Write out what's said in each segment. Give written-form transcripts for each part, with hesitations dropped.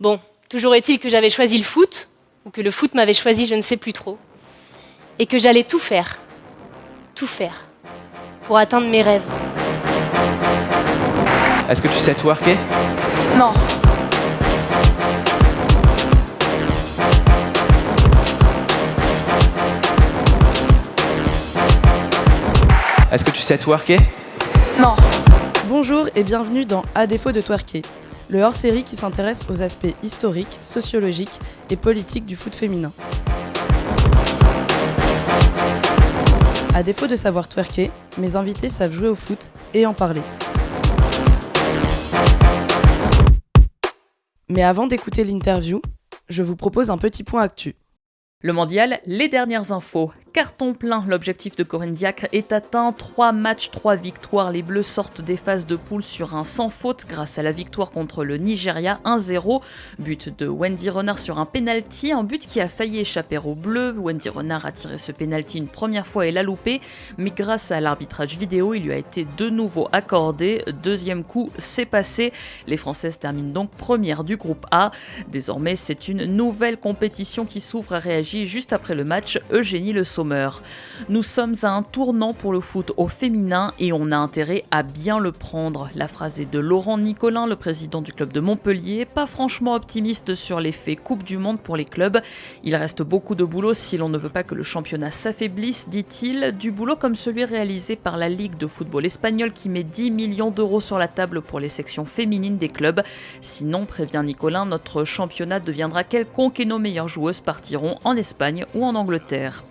Bon, toujours est-il que j'avais choisi le foot, ou que le foot m'avait choisi, je ne sais plus trop, et que j'allais tout faire, pour atteindre mes rêves. Est-ce que tu sais twerker? Non. Est-ce que tu sais twerker? Non. Bonjour et bienvenue dans À défaut de twerker, le hors-série qui s'intéresse aux aspects historiques, sociologiques et politiques du foot féminin. À défaut de savoir twerker, mes invités savent jouer au foot et en parler. Mais avant d'écouter l'interview, je vous propose un petit point actu. Le mondial, les dernières infos. Carton plein, l'objectif de Corinne Diacre est atteint. 3 matchs, 3 victoires. Les Bleus sortent des phases de poule sur un sans faute grâce à la victoire contre le Nigeria 1-0. But de Wendy Renard sur un penalty, un but qui a failli échapper aux Bleus. Wendy Renard a tiré ce penalty une première fois et l'a loupé, mais grâce à l'arbitrage vidéo, il lui a été de nouveau accordé. Deuxième coup, c'est passé. Les Françaises terminent donc première du groupe A. Désormais, c'est une nouvelle compétition qui s'ouvre, a réagi juste après le match Eugénie Le Sommer. Nous sommes à un tournant pour le foot au féminin et on a intérêt à bien le prendre. La phrase est de Laurent Nicolin, le président du club de Montpellier, pas franchement optimiste sur l'effet Coupe du Monde pour les clubs. Il reste beaucoup de boulot si l'on ne veut pas que le championnat s'affaiblisse, dit-il. Du boulot comme celui réalisé par la Ligue de football espagnole qui met 10 millions d'euros sur la table pour les sections féminines des clubs. Sinon, prévient Nicolin, notre championnat deviendra quelconque et nos meilleures joueuses partiront en Espagne ou en Angleterre.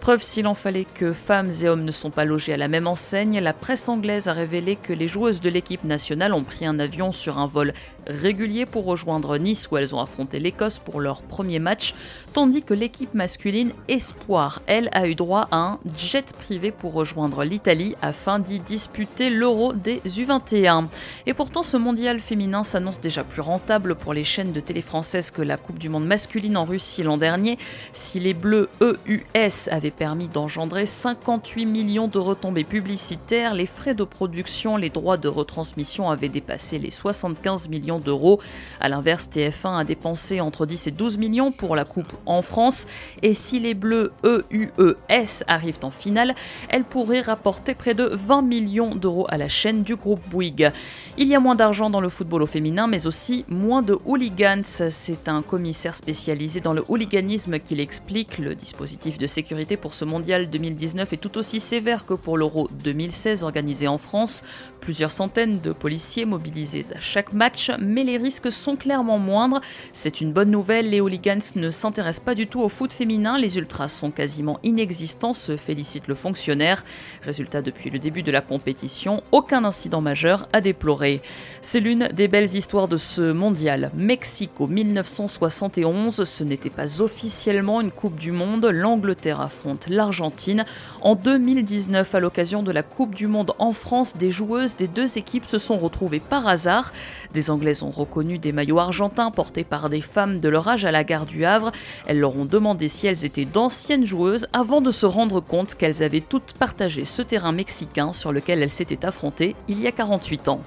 Preuve s'il en fallait que femmes et hommes ne sont pas logés à la même enseigne, la presse anglaise a révélé que les joueuses de l'équipe nationale ont pris un avion sur un vol régulier pour rejoindre Nice où elles ont affronté l'Écosse pour leur premier match, tandis que l'équipe masculine Espoir, elle, a eu droit à un jet privé pour rejoindre l'Italie afin d'y disputer l'Euro des U21. Et pourtant, ce mondial féminin s'annonce déjà plus rentable pour les chaînes de télé françaises que la Coupe du Monde masculine en Russie l'an dernier. Si les Bleus EUS avaient permis d'engendrer 58 millions de retombées publicitaires, les frais de production, les droits de retransmission avaient dépassé les 75 millions d'euros. A l'inverse, TF1 a dépensé entre 10 et 12 millions pour la Coupe en France. Et si les Bleus EUES arrivent en finale, elles pourraient rapporter près de 20 millions d'euros à la chaîne du groupe Bouygues. Il y a moins d'argent dans le football au féminin, mais aussi moins de hooligans. C'est un commissaire spécialisé dans le hooliganisme qui l'explique. Le dispositif de sécurité pour ce mondial 2019 est tout aussi sévère que pour l'Euro 2016 organisé en France. Plusieurs centaines de policiers mobilisés à chaque match, mais les risques sont clairement moindres. C'est une bonne nouvelle, les hooligans ne s'intéressent pas du tout au foot féminin, les ultras sont quasiment inexistants, se félicite le fonctionnaire. Résultat, depuis le début de la compétition, aucun incident majeur à déplorer. C'est l'une des belles histoires de ce mondial. Mexico 1971, ce n'était pas officiellement une Coupe du Monde, l'Angleterre affronte l'Argentine. En 2019, à l'occasion de la Coupe du Monde en France, des joueuses des deux équipes se sont retrouvées par hasard. Des Anglaises ont reconnu des maillots argentins portés par des femmes de leur âge à la gare du Havre. Elles leur ont demandé si elles étaient d'anciennes joueuses avant de se rendre compte qu'elles avaient toutes partagé ce terrain mexicain sur lequel elles s'étaient affrontées il y a 48 ans.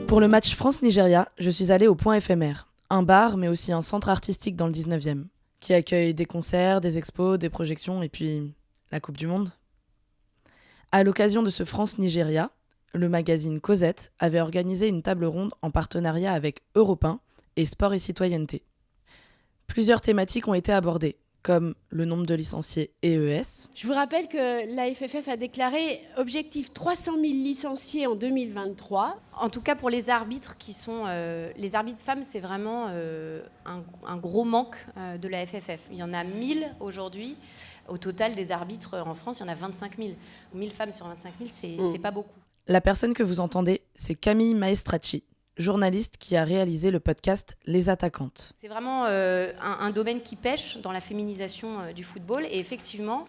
Pour le match France-Nigeria, je suis allée au Point éphémère, un bar mais aussi un centre artistique dans le 19e, qui accueille des concerts, des expos, des projections et puis la Coupe du Monde. À l'occasion de ce France-Nigeria, le magazine Cosette avait organisé une table ronde en partenariat avec Europe 1 et Sport et Citoyenneté. Plusieurs thématiques ont été abordées, comme le nombre de licenciés EES. Je vous rappelle que la FFF a déclaré objectif 300 000 licenciés en 2023. En tout cas, pour les arbitres qui sont... les arbitres femmes, c'est vraiment un gros manque de la FFF. Il y en a 1000 aujourd'hui. Au total, des arbitres en France, il y en a 25 000. 1000 femmes sur 25 000, c'est pas beaucoup. La personne que vous entendez, c'est Camille Maestracci, journaliste qui a réalisé le podcast Les Attaquantes. C'est vraiment un domaine qui pêche dans la féminisation du football. Et effectivement,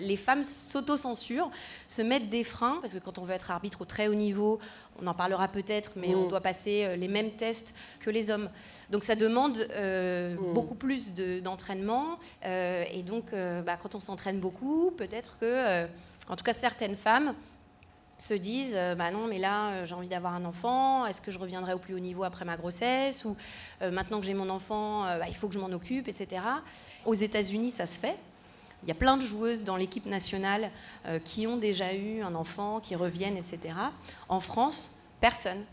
les femmes s'autocensurent, se mettent des freins, parce que quand on veut être arbitre au très haut niveau, on en parlera peut-être, mais on doit passer les mêmes tests que les hommes. Donc ça demande beaucoup plus d'entraînement. Et donc, quand on s'entraîne beaucoup, peut-être que, en tout cas certaines femmes, se disent bah non mais là j'ai envie d'avoir un enfant, est-ce que je reviendrai au plus haut niveau après ma grossesse, ou maintenant que j'ai mon enfant il faut que je m'en occupe, etc. Aux États-Unis ça se fait, il y a plein de joueuses dans l'équipe nationale qui ont déjà eu un enfant, qui reviennent, etc. En France, personne.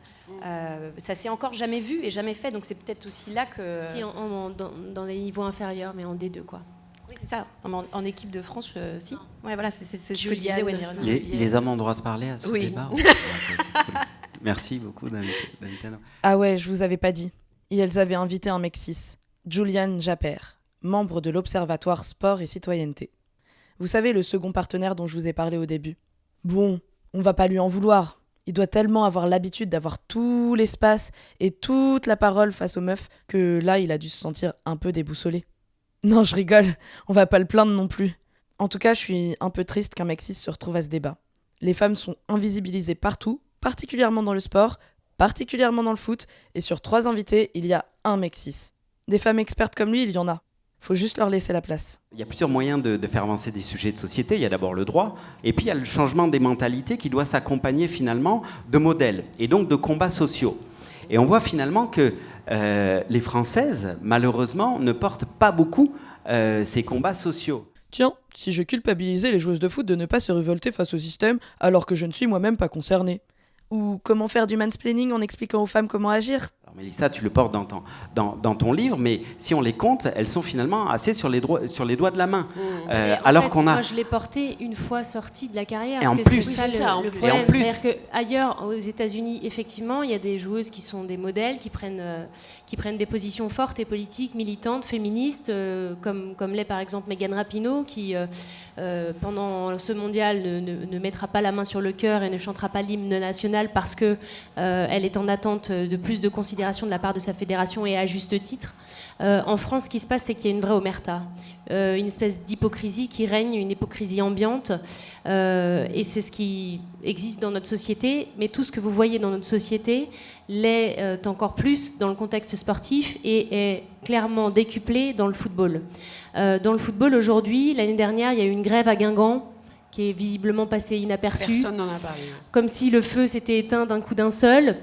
Ça s'est encore jamais vu et jamais fait, donc c'est peut-être aussi là que... Si, dans les niveaux inférieurs, mais en D2 quoi. Oui, c'est ça. En équipe de France, si. Ouais, voilà, c'est ce que disait Wendy Renard. Les hommes ont le droit de parler à ce débat. Ouais, c'est cool. Merci beaucoup d'inviter. Ah ouais, je vous avais pas dit. Et elles avaient invité un mec cis, Julian Japper, membre de l'Observatoire Sport et Citoyenneté. Vous savez, le second partenaire dont je vous ai parlé au début. Bon, on va pas lui en vouloir. Il doit tellement avoir l'habitude d'avoir tout l'espace et toute la parole face aux meufs que là, il a dû se sentir un peu déboussolé. Non, je rigole, on va pas le plaindre non plus. En tout cas, je suis un peu triste qu'un mec cis se retrouve à ce débat. Les femmes sont invisibilisées partout, particulièrement dans le sport, particulièrement dans le foot, et sur 3 invités, il y a un mec cis. Des femmes expertes comme lui, il y en a. Faut juste leur laisser la place. Il y a plusieurs moyens de faire avancer des sujets de société. Il y a d'abord le droit, et puis il y a le changement des mentalités qui doit s'accompagner finalement de modèles, et donc de combats sociaux. Et on voit finalement que les Françaises, malheureusement, ne portent pas beaucoup ces combats sociaux. Tiens, si je culpabilisais les joueuses de foot de ne pas se révolter face au système alors que je ne suis moi-même pas concernée. Ou comment faire du mansplaining en expliquant aux femmes comment agir. Alors Mélissa, tu le portes dans ton livre, mais si on les compte, elles sont finalement assez sur les doigts de la main. Alors qu'on a... Moi, je l'ai porté une fois sortie de la carrière. Et parce en que plus, c'est ça le problème. C'est-à-dire qu'ailleurs, aux États-Unis, effectivement, il y a des joueuses qui sont des modèles, qui prennent des positions fortes et politiques, militantes, féministes, comme l'est par exemple Megan Rapinoe, qui, pendant ce mondial, ne mettra pas la main sur le cœur et ne chantera pas l'hymne national parce qu'elle est en attente de plus de considération de la part de sa fédération et à juste titre. En France, ce qui se passe, c'est qu'il y a une vraie omerta, une espèce d'hypocrisie qui règne, une hypocrisie ambiante, et c'est ce qui existe dans notre société, mais tout ce que vous voyez dans notre société l'est encore plus dans le contexte sportif et est clairement décuplé dans le football. Dans le football, aujourd'hui, l'année dernière, il y a eu une grève à Guingamp, qui est visiblement passé inaperçu. Personne n'en a parlé. Comme si le feu s'était éteint d'un coup d'un seul.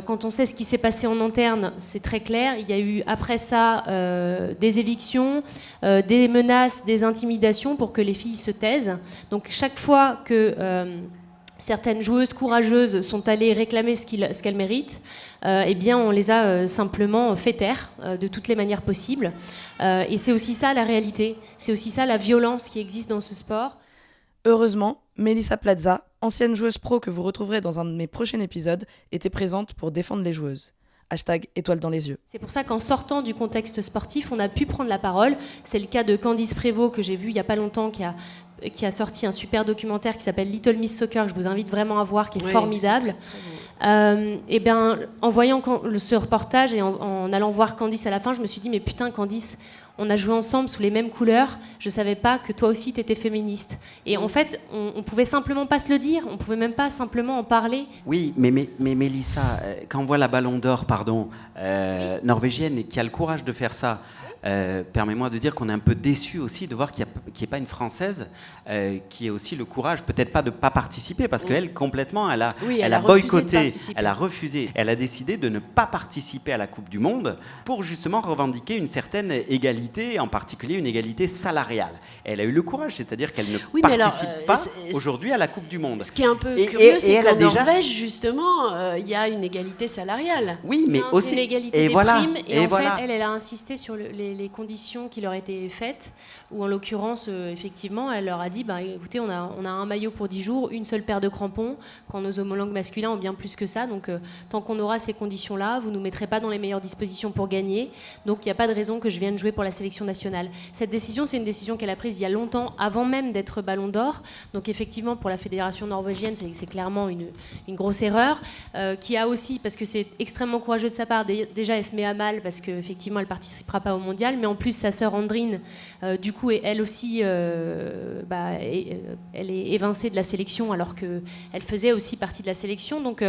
Quand on sait ce qui s'est passé en interne, c'est très clair. Il y a eu après ça des évictions, des menaces, des intimidations pour que les filles se taisent. Donc chaque fois que certaines joueuses courageuses sont allées réclamer ce qu'elles méritent, eh bien on les a simplement fait taire de toutes les manières possibles. Et c'est aussi ça la réalité. C'est aussi ça la violence qui existe dans ce sport. Heureusement, Mélissa Plaza, ancienne joueuse pro que vous retrouverez dans un de mes prochains épisodes, était présente pour défendre les joueuses. #étoile dans les yeux. C'est pour ça qu'en sortant du contexte sportif, on a pu prendre la parole. C'est le cas de Candice Prévost, que j'ai vu il n'y a pas longtemps, qui a sorti un super documentaire qui s'appelle Little Miss Soccer, que je vous invite vraiment à voir, qui est formidable. Et bien, en voyant ce reportage et en allant voir Candice à la fin, je me suis dit, mais putain, Candice, on a joué ensemble sous les mêmes couleurs, je savais pas que toi aussi t'étais féministe. Et en fait, on pouvait simplement pas se le dire, on pouvait même pas simplement en parler. Oui, mais Mélissa, quand on voit la Ballon d'Or, norvégienne, et qui a le courage de faire ça, permets-moi de dire qu'on est un peu déçu aussi de voir qu'il n'y ait pas une Française qui ait aussi le courage, peut-être pas de ne pas participer, parce qu'elle, complètement, elle a boycotté, elle a refusé, elle a décidé de ne pas participer à la Coupe du Monde pour justement revendiquer une certaine égalité, en particulier une égalité salariale. Elle a eu le courage, c'est-à-dire qu'elle ne participe pas aujourd'hui à la Coupe du Monde. Ce qui est un peu curieux, c'est qu'en Norvège, justement, il y a une égalité salariale. Oui, mais aussi... C'est l'égalité des primes, et en fait, elle a insisté sur les conditions qui leur étaient faites, où en l'occurrence, effectivement, elle leur a dit, écoutez, on a un maillot pour 10 jours, une seule paire de crampons, quand nos homologues masculins ont bien plus que ça, donc tant qu'on aura ces conditions-là, vous ne nous mettrez pas dans les meilleures dispositions pour gagner, donc il n'y a pas de raison que je vienne jouer pour la sélection nationale. Cette décision, c'est une décision qu'elle a prise il y a longtemps, avant même d'être Ballon d'Or, donc effectivement, pour la fédération norvégienne, c'est clairement une grosse erreur, qui a aussi, parce que c'est extrêmement courageux de sa part, déjà elle se met à mal, parce qu'effectivement, elle ne participera pas au mondial, mais en plus, sa sœur Andrine, du coup, elle aussi, elle est évincée de la sélection, alors qu'elle faisait aussi partie de la sélection. Donc,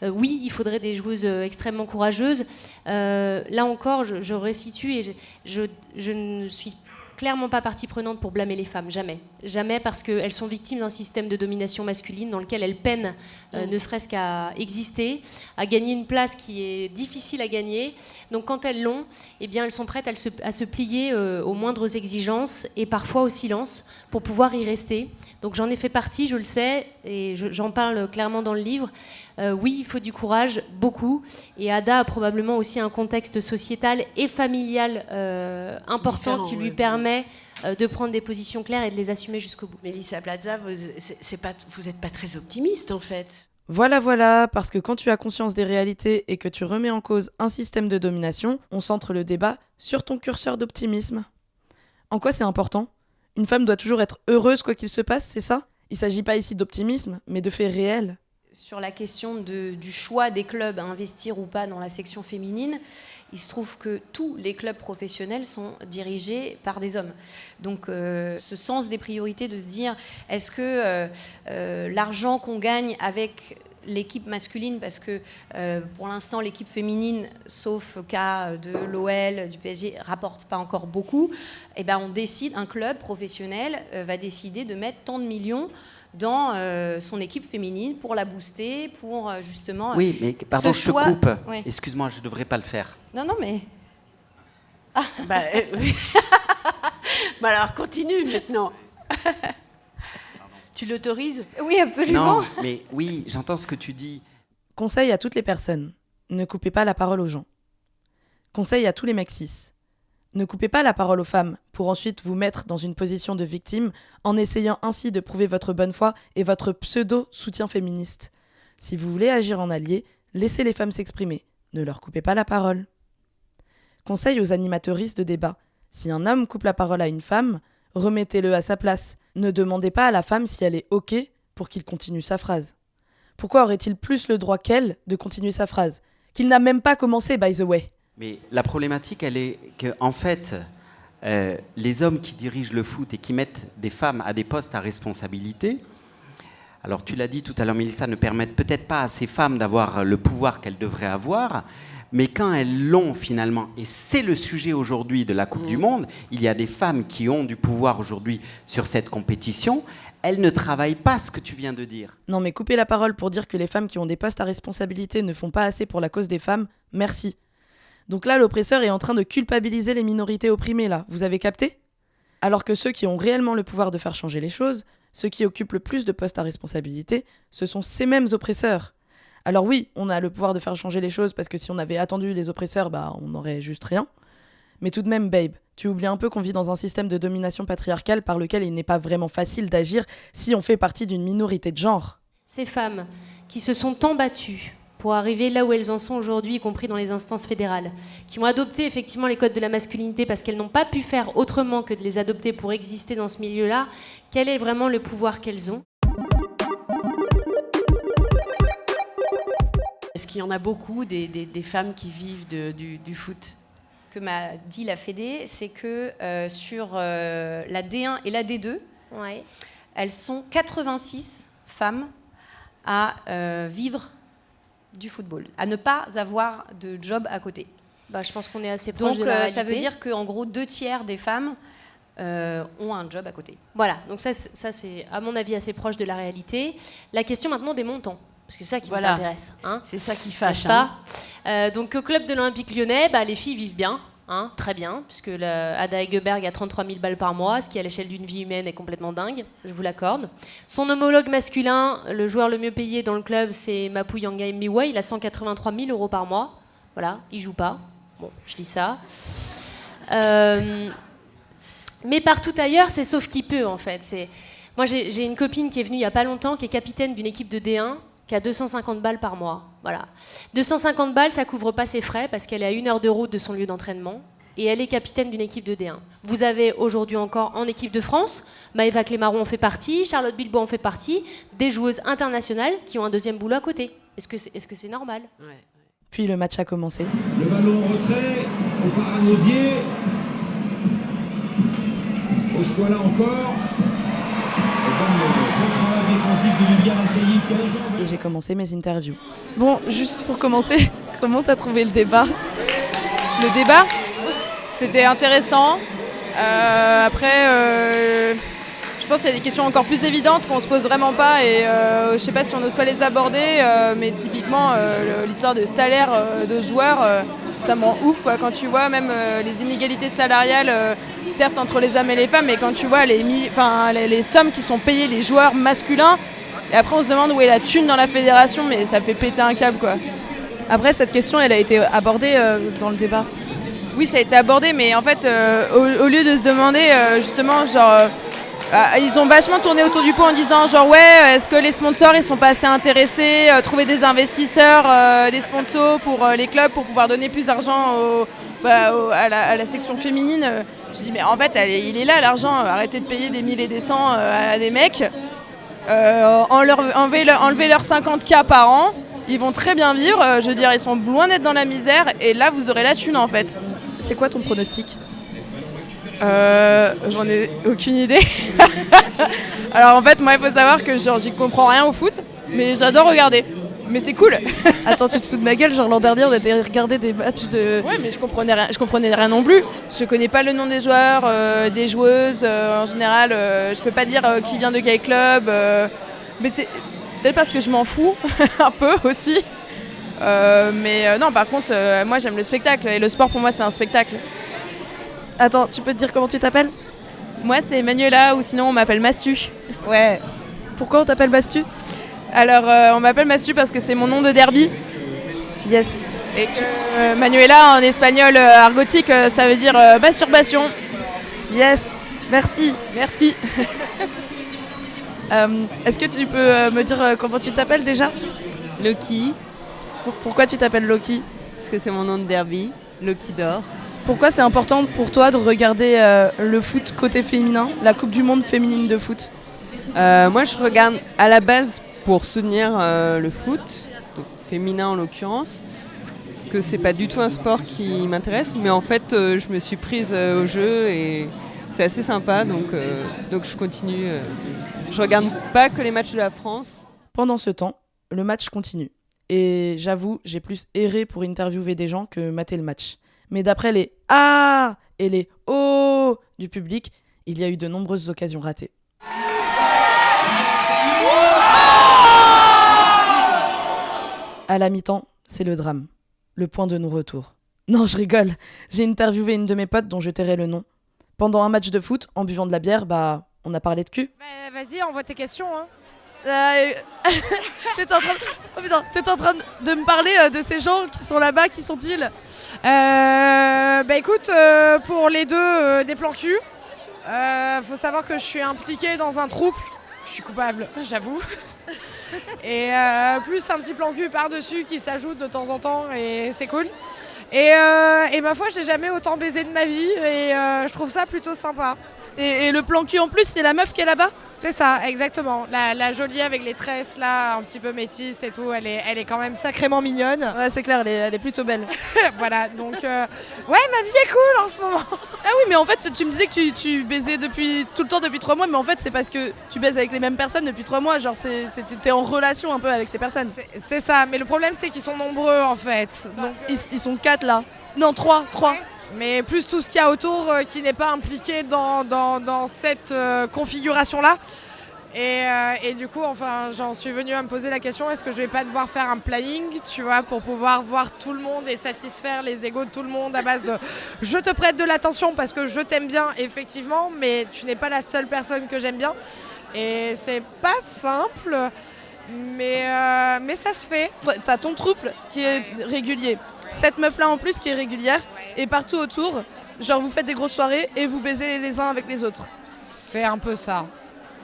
oui, il faudrait des joueuses extrêmement courageuses. Là encore, je resitue, et je ne suis clairement pas partie prenante pour blâmer les femmes, jamais. Jamais, parce qu'elles sont victimes d'un système de domination masculine dans lequel elles peinent, ne serait-ce qu'à exister, à gagner une place qui est difficile à gagner. Donc quand elles l'ont, eh bien, elles sont prêtes à se plier aux moindres exigences et parfois au silence pour pouvoir y rester. Donc j'en ai fait partie, je le sais, et j'en parle clairement dans le livre. Oui, il faut du courage, beaucoup. Et Ada a probablement aussi un contexte sociétal et familial important qui lui permet de prendre des positions claires et de les assumer jusqu'au bout. Mélissa Plaza, vous n'êtes pas très optimiste en fait. Voilà, parce que quand tu as conscience des réalités et que tu remets en cause un système de domination, on centre le débat sur ton curseur d'optimisme. En quoi c'est important ? Une femme doit toujours être heureuse quoi qu'il se passe, c'est ça ? Il ne s'agit pas ici d'optimisme, mais de faits réels. Sur la question du choix des clubs à investir ou pas dans la section féminine, il se trouve que tous les clubs professionnels sont dirigés par des hommes. Donc ce sens des priorités de se dire, est-ce que l'argent qu'on gagne avec l'équipe masculine, parce que pour l'instant l'équipe féminine, sauf cas de l'OL, du PSG, rapporte pas encore beaucoup, et ben on décide, un club professionnel va décider de mettre tant de millions dans son équipe féminine pour la booster, pour justement... Oui, mais pardon, je te coupe. Ouais. Excuse-moi, je ne devrais pas le faire. Non, mais... Oui. Bah alors, continue maintenant. Tu l'autorises ? Oui, absolument. Non, mais oui, j'entends ce que tu dis. Conseil à toutes les personnes, ne coupez pas la parole aux gens. Conseil à tous les mecs cis, ne coupez pas la parole aux femmes pour ensuite vous mettre dans une position de victime en essayant ainsi de prouver votre bonne foi et votre pseudo-soutien féministe. Si vous voulez agir en allié, laissez les femmes s'exprimer, ne leur coupez pas la parole. Conseil aux animateuristes de débat, si un homme coupe la parole à une femme, remettez-le à sa place. Ne demandez pas à la femme si elle est OK pour qu'il continue sa phrase. Pourquoi aurait-il plus le droit qu'elle de continuer sa phrase ? Qu'il n'a même pas commencé, by the way. Mais la problématique, elle est qu'en fait, les hommes qui dirigent le foot et qui mettent des femmes à des postes à responsabilité, alors tu l'as dit tout à l'heure, Mélissa, ne permettent peut-être pas à ces femmes d'avoir le pouvoir qu'elles devraient avoir, mais quand elles l'ont finalement, et c'est le sujet aujourd'hui de la Coupe du Monde, il y a des femmes qui ont du pouvoir aujourd'hui sur cette compétition, elles ne travaillent pas ce que tu viens de dire. Non mais couper la parole pour dire que les femmes qui ont des postes à responsabilité ne font pas assez pour la cause des femmes, merci. Donc là, l'oppresseur est en train de culpabiliser les minorités opprimées, là. Vous avez capté ? Alors que ceux qui ont réellement le pouvoir de faire changer les choses, ceux qui occupent le plus de postes à responsabilité, ce sont ces mêmes oppresseurs. Alors oui, on a le pouvoir de faire changer les choses parce que si on avait attendu les oppresseurs, on n'aurait juste rien. Mais tout de même, babe, tu oublies un peu qu'on vit dans un système de domination patriarcale par lequel il n'est pas vraiment facile d'agir si on fait partie d'une minorité de genre. Ces femmes qui se sont tant battues pour arriver là où elles en sont aujourd'hui, y compris dans les instances fédérales, qui ont adopté effectivement les codes de la masculinité parce qu'elles n'ont pas pu faire autrement que de les adopter pour exister dans ce milieu-là, quel est vraiment le pouvoir qu'elles ont ? Est-ce qu'il y en a beaucoup des femmes qui vivent du foot ? Ce que m'a dit la Fédé, c'est que sur la D1 et la D2, elles sont 86 femmes à vivre du football, à ne pas avoir de job à côté. Je pense qu'on est assez proche donc, de la réalité. Ça veut dire qu'en gros, 2/3 des femmes ont un job à côté. Voilà, donc ça c'est à mon avis assez proche de la réalité. La question maintenant des montants, parce que c'est ça qui nous intéresse. Hein, c'est ça qui fâche. Donc au club de l'Olympique Lyonnais, les filles vivent bien. Très bien, puisque Ada Hegerberg a 33 000 balles par mois, ce qui à l'échelle d'une vie humaine est complètement dingue, je vous l'accorde. Son homologue masculin, le joueur le mieux payé dans le club, c'est Mapu Yanga Miwa, il a 183 000 euros par mois. Voilà, il joue pas. Bon, je dis ça. Mais partout ailleurs, c'est sauf qui peut en fait. Moi j'ai une copine qui est venue il y a pas longtemps, qui est capitaine d'une équipe de D1, qui a 250 balles par mois. Voilà. 250 balles, ça couvre pas ses frais parce qu'elle est à 1 heure de route de son lieu d'entraînement et elle est capitaine d'une équipe de D1. Vous avez aujourd'hui encore en équipe de France, Maëva Clémaron en fait partie, Charlotte Bilbao en fait partie, des joueuses internationales qui ont un deuxième boulot à côté. Est-ce que c'est normal ? Puis le match a commencé. Le ballon en retrait au Paranosier. Au choix là encore. Et j'ai commencé mes interviews. Bon, juste pour commencer, comment t'as trouvé le débat ? Le débat, c'était intéressant. Après, je pense qu'il y a des questions encore plus évidentes qu'on se pose vraiment pas et je sais pas si on n'ose pas les aborder, mais typiquement l'histoire de salaire de joueurs, ça me rend ouf quoi. Quand tu vois même les inégalités salariales, certes entre les hommes et les femmes, mais quand tu vois les sommes qui sont payées les joueurs masculins, et après on se demande où est la thune dans la fédération, mais ça fait péter un câble quoi. Après, cette question, elle a été abordée dans le débat. Oui, ça a été abordé, mais en fait, au lieu de se demander justement genre... ils ont vachement tourné autour du pot en disant genre ouais, est-ce que les sponsors ils sont pas assez intéressés, trouver des investisseurs, des sponsors pour les clubs pour pouvoir donner plus d'argent à la section féminine. Je dis mais en fait il est là l'argent, arrêtez de payer des 1000 et des 100 à des mecs, enlever leurs 50K par an, ils vont très bien vivre, je veux dire ils sont loin d'être dans la misère et là vous aurez la thune en fait. C'est quoi ton pronostic ? J'en ai aucune idée. Alors en fait moi il faut savoir que genre j'y comprends rien au foot, mais j'adore regarder. Mais c'est cool. Attends, tu te fous de ma gueule, genre l'an dernier on était regarder des matchs de... Ouais mais je comprenais rien non plus. Je connais pas le nom des joueurs, des joueuses, en général je peux pas dire qui vient de quel club, mais c'est peut-être parce que je m'en fous un peu aussi. Mais non par contre moi j'aime le spectacle et le sport pour moi c'est un spectacle. Attends, tu peux te dire comment tu t'appelles ? Moi c'est Manuela ou sinon on m'appelle Mastu. Ouais. Pourquoi on t'appelle Mastu ? Alors on m'appelle Mastu parce que c'est mon nom de derby. Yes. Et que Manuela en espagnol argotique ça veut dire masturbation. Yes. Merci. Merci. Est-ce que tu peux me dire comment tu t'appelles déjà ? Loki. Pourquoi tu t'appelles Loki ? Parce que c'est mon nom de derby. Loki d'or. Pourquoi c'est important pour toi de regarder le foot côté féminin, la Coupe du Monde féminine de foot ? Moi, je regarde à la base pour soutenir le foot, donc féminin en l'occurrence, parce que c'est pas du tout un sport qui m'intéresse, mais en fait, je me suis prise au jeu et c'est assez sympa, donc je continue. Je regarde pas que les matchs de la France. Pendant ce temps, le match continue. Et j'avoue, j'ai plus erré pour interviewer des gens que mater le match. Mais d'après les « Ah !» et les « Oh !» du public, il y a eu de nombreuses occasions ratées. À la mi-temps, c'est le drame. Le point de non-retour. Non, je rigole. J'ai interviewé une de mes potes dont je tairai le nom. Pendant un match de foot, en buvant de la bière, on a parlé de cul. Vas-y, envoie tes questions. Hein. T'es en train de me parler de ces gens qui sont là-bas, qui sont-ils ? Écoute, pour les deux, des plans cul. Faut savoir que je suis impliquée dans un trouble. Je suis coupable, j'avoue. Et plus un petit plan cul par-dessus qui s'ajoute de temps en temps et c'est cool. Et ma foi, j'ai jamais autant baisé de ma vie et je trouve ça plutôt sympa. Et le plan cul en plus, c'est la meuf qui est là-bas ? C'est ça, exactement. La jolie avec les tresses là, un petit peu métisse et tout, elle est quand même sacrément mignonne. Ouais, c'est clair, elle est plutôt belle. Voilà, donc ouais, ma vie est cool en ce moment. Ah oui, mais en fait, tu me disais que tu baisais tout le temps depuis 3 mois, mais en fait, c'est parce que tu baises avec les mêmes personnes depuis 3 mois. Genre, t'es en relation un peu avec ces personnes. C'est ça, mais le problème, c'est qu'ils sont nombreux en fait. Donc, ils sont 4 là. Non, 3. Ouais. Mais plus tout ce qu'il y a autour qui n'est pas impliqué dans cette configuration-là. Et du coup, enfin, j'en suis venue à me poser la question, est-ce que je vais pas devoir faire un planning, tu vois, pour pouvoir voir tout le monde et satisfaire les égos de tout le monde à base de « je te prête de l'attention parce que je t'aime bien, effectivement, mais tu n'es pas la seule personne que j'aime bien ». Et c'est pas simple, mais ça se fait. T'as ton trouble qui est régulier. Cette meuf-là en plus qui est régulière, et partout autour, genre vous faites des grosses soirées et vous baisez les uns avec les autres. C'est un peu ça,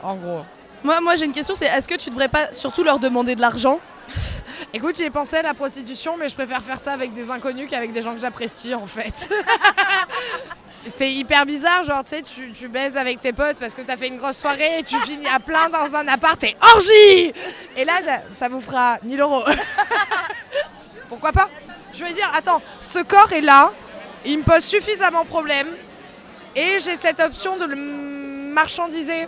en gros. Moi j'ai une question, c'est est-ce que tu devrais pas surtout leur demander de l'argent ? Écoute, j'y ai pensé à la prostitution, mais je préfère faire ça avec des inconnus qu'avec des gens que j'apprécie en fait. C'est hyper bizarre, genre tu sais, tu baises avec tes potes parce que t'as fait une grosse soirée et tu finis à plein dans un appart et orgie. Et là, ça vous fera 1000 €. Pourquoi pas ? Je veux dire, attends, ce corps est là, il me pose suffisamment de problème et j'ai cette option de le marchandiser.